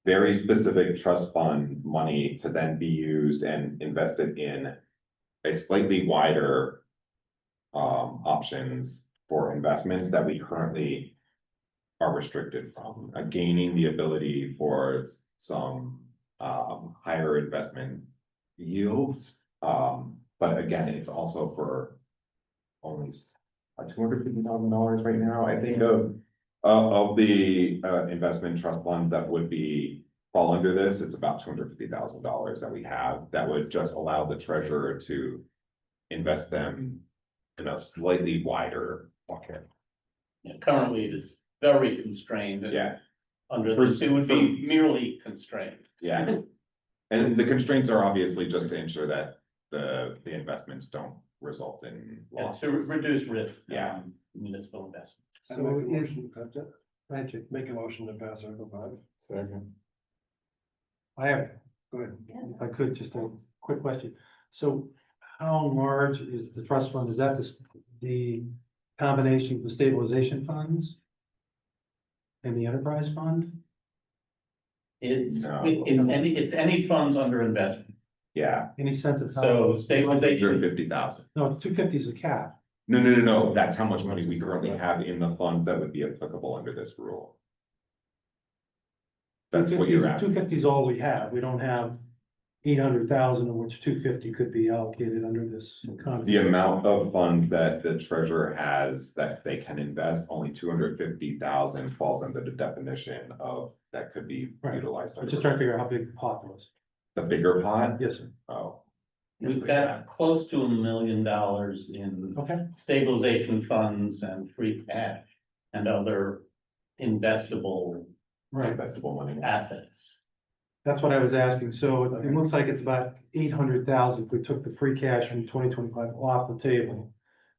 very specific trust fund money to then be used and invested in a slightly wider options for investments that we currently are restricted from, gaining the ability for some higher investment yields. But again, it's also for only $250,000 right now, I think, of the investment trust funds that would be fall under this. It's about $250,000 that we have that would just allow the treasurer to invest them in a slightly wider bucket. Yeah, currently it is very constrained. and Yeah, Under For- this, it would be merely constrained. yeah. And the constraints are obviously just to ensure that the investments don't result in It's to losses. reduce risk. Yeah. on Municipal investments. I So make a is, motion to pass it. Magic, Make a motion to pass Article 5. Second. I have, go ahead, if I could, just a quick question. So how large is the trust fund? Is that the combination of the stabilization funds and the enterprise fund? It's, No. it's any funds under investment. Yeah, Any sense of how? So stabilization, 250,000. No, it's 250 is a cap. No, that's how much money we currently have in the funds that would be applicable under this rule. That's what you're asking. 250 is all we have. We don't have 800,000 of which 250 could be allocated under this The concept. amount of funds that the treasurer has that they can invest, only 250,000 falls under the definition of that could be Right. utilized. I'm just trying to figure out how big the pot was. The bigger pot? Yes, sir. Oh. we've got close to $1 million in Okay. stabilization funds and free cash and other investable Right. Investable money. assets. That's what I was asking. So it looks like it's about 800,000 if we took the free cash from 2025 off the table.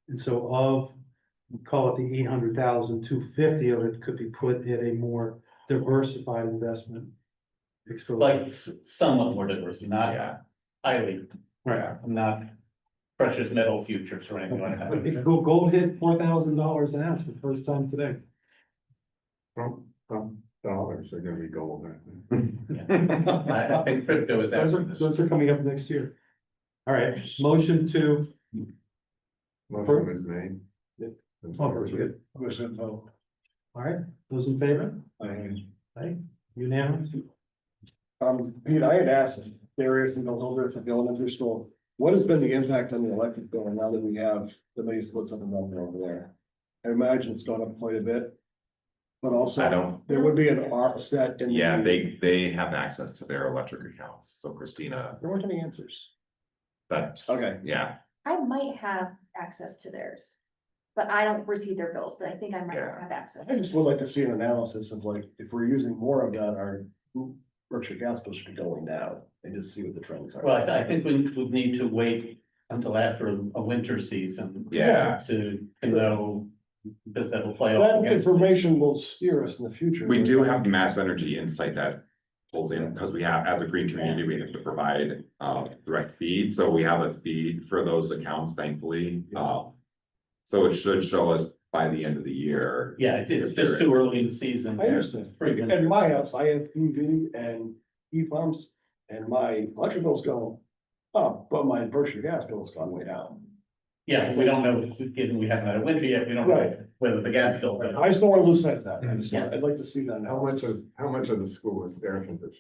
And so call it the 800,000, 250 of it could be put in a more diversified investment exposure. Like somewhat more diverse, not Yeah, highly, Right. not precious metal futures or anything like that. Gold hit $4,000 an ounce for the first time today. Some dollars are gonna be gold, aren't I think crypto is after this. Those are coming up next year. All right, motion to, they? Motion is made. And oh, that's seconded. good. All right, those in favor? Aye, unanimous? Pete, I had asked Darius and Bill Hildreth at the elementary school, what has been the impact on the electric bill now that we have the many splits up and down over there? I imagine it's gone up quite a bit. But also, I don't, there would be an offset in. yeah, the- they have access to their electric accounts, so Christina, There weren't any answers. that's. Okay. Yeah, I might have access to theirs, but I don't receive their bills, but I think I might Yeah. have access. I just would like to see an analysis of like, if we're using more of that, our Berkshire gas bill should be going down and just see what the trends are. Well, I think we would need to wait until after a winter season. Yeah. To know, because that will play off That against. information will steer us in the future. We do have Mass Energy Insight that pulls in, because we have, as a green community, we have to provide direct feed, so we have a feed for those accounts, thankfully. So it should show us by the end of the year. Yeah, it's just too early in the season. I understand. At my house, I have EV and heat pumps and my electric bill's going up, but my Berkshire gas bill's gone way down. Yeah, we don't know, given we haven't had a winter yet, we don't Right. know whether the gas bill. I just don't want to lose sight of that. I'd like to see that. How much of the school is air conditioned?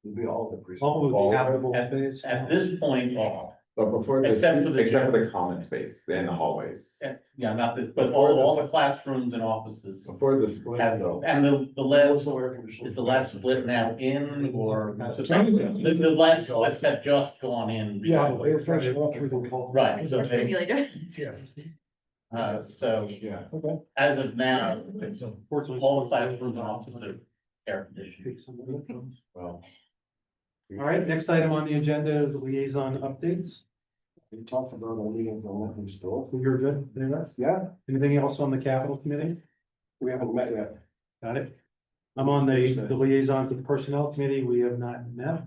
It'd be all the precinct. All would be habitable At, space. at this point, all, But before this, except for the. Except for the common space and the hallways. Yeah, not the, but all the classrooms and offices. before the split Have, though, and the What's last, the air conditioning? is the last split now in, or? The last splits have just gone in. Yeah, recently. they were finishing up through the. Right, so Or they, simulator. so yeah. Okay. as of now, all the classrooms and offices are air conditioned. Well, All right, next item on the agenda is liaison updates. We talked about our meetings on Whately store. So you're good, there, Yeah, anything else on the capital committee? we haven't met yet. Got it. I'm on the liaison to the personnel committee, we have not met.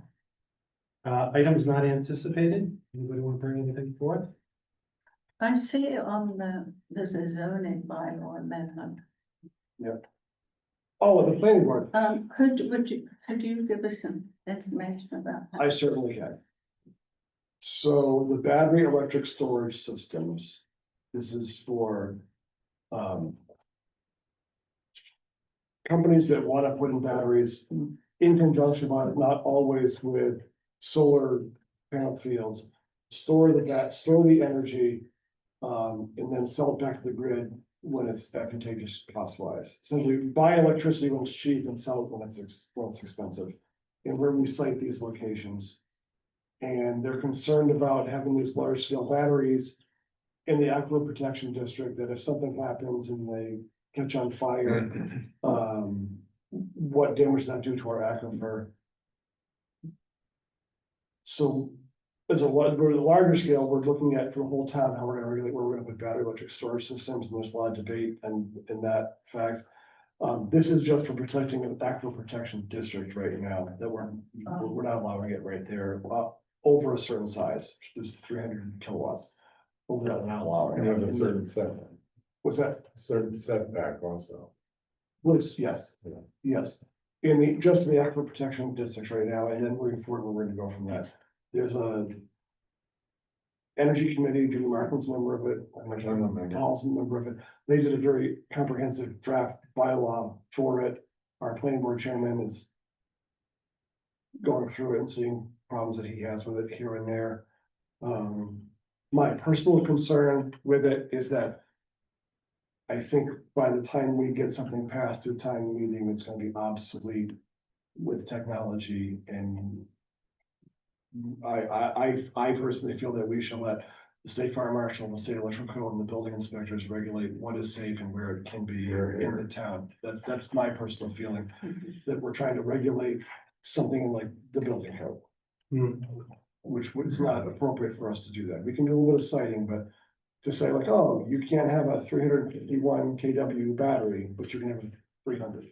Items not anticipated, anybody want to bring anything forth? I see on there's a zoning bylaw amendment. Oh, the planning board, Could you give us some information about that? I certainly can. So the battery electric storage systems, this is for, companies that want to put in batteries in conjunction, but not always with solar panel fields. Store the energy, and then sell it back to the grid when it's advantageous cost wise. Simply buy electricity when it's cheap and sell it when it's expensive. And where we site these locations. And they're concerned about having these large scale batteries in the aquifer protection district, that if something happens and they catch on fire, what damage that do to our aquifer? So as we're the larger scale, we're looking at for the whole town, how we're gonna regulate, where we're gonna put battery electric storage systems, and there's a lot of debate and in that fact. This is just for protecting an aquifer protection district right now, that we're not allowing it right there, over a certain size, there's 300 kilowatts. Over that, we're not allowing. you have a it. certain setback, What's that? certain setback also. Yes, Yeah. yes, in the, just in the aquifer protection districts right now, and then moving forward, we're going to go from that. There's a energy committee, Judy Martin's a member of it, I'm a member. Paul's a member of it. They did a very comprehensive draft bylaw for it. Our planning board chairman is going through it and seeing problems that he has with it here and there. My personal concern with it is that I think by the time we get something passed through town meeting, it's gonna be obsolete with technology, and I personally feel that we should let the state fire marshal, the state electrical code, and the building inspectors regulate what is safe and where it can be in the town. That's my personal feeling, that we're trying to regulate something like the building code. Which it's not appropriate for us to do that. We can do a little bit of citing, but to say like, oh, you can't have a 351 kW battery, but you can have a 300.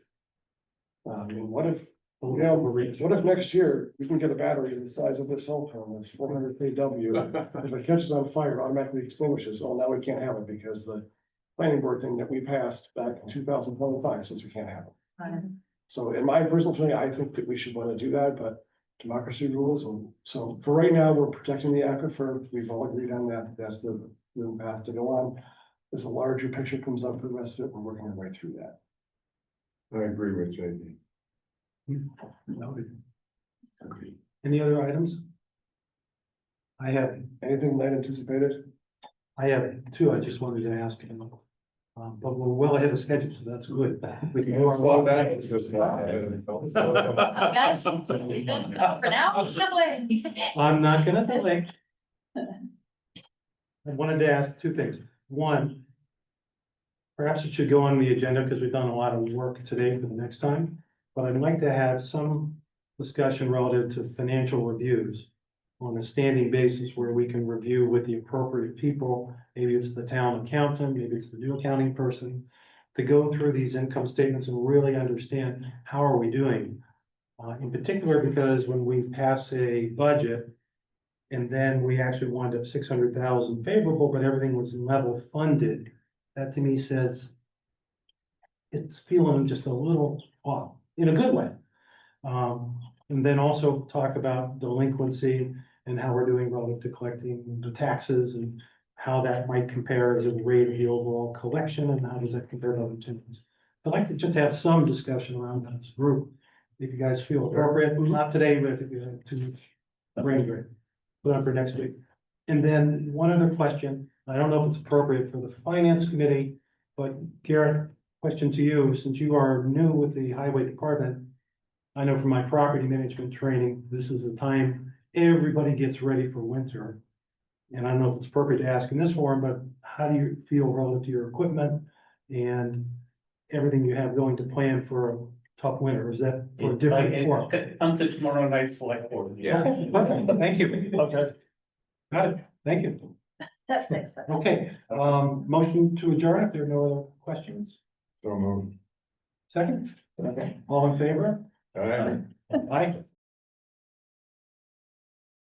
I mean, what if, what if next year we can get a battery the size of a cell phone that's 400 kW? If it catches on fire, it automatically extinguishes. Oh, now we can't have it because the planning board thing that we passed back in 2025 says we can't have it. So in my personal feeling, I think that we should want to do that, but democracy rules. And so for right now, we're protecting the aquifer. We've all agreed on that. That's the path to go on. As a larger picture comes up for the rest of it, we're working our way through that. I agree with JD. Noted. Any other items? I have Anything not anticipated? two, I just wanted to ask him. But we're well ahead of schedule, so that's good. We can go Slow on. down, it's just not. Guys, for now, no way. I'm not gonna delay. I wanted to ask two things. One, perhaps it should go on the agenda because we've done a lot of work today for the next time. but I'd like to have some discussion relative to financial reviews on a standing basis where we can review with the appropriate people. Maybe it's the town accountant, maybe it's the new accounting person, to go through these income statements and really understand how are we doing. In particular, because when we pass a budget and then we actually wind up 600,000 favorable, but everything was level funded, that to me says it's feeling just a little off, in a good way. And then also talk about delinquency and how we're doing relative to collecting the taxes and how that might compare as a rate of the overall collection and how does that compare to other towns. I'd like to just have some discussion around this group, if you guys feel appropriate, not today, but if you have to bring it, put on for next week. And then one other question, I don't know if it's appropriate for the finance committee, but Garrett, question to you, since you are new with the highway department. I know from my property management training, this is the time everybody gets ready for winter. And I don't know if it's appropriate to ask in this forum, but how do you feel relative to your equipment and everything you have going to plan for a tough winter? Is that for a different forum? Come to tomorrow night's select board. Okay, perfect, thank you. Okay. Got it, thank you. That's 6. Okay, motion to adjourn if there are no other questions. So moved. Second? Okay. All in favor? All right. Aye.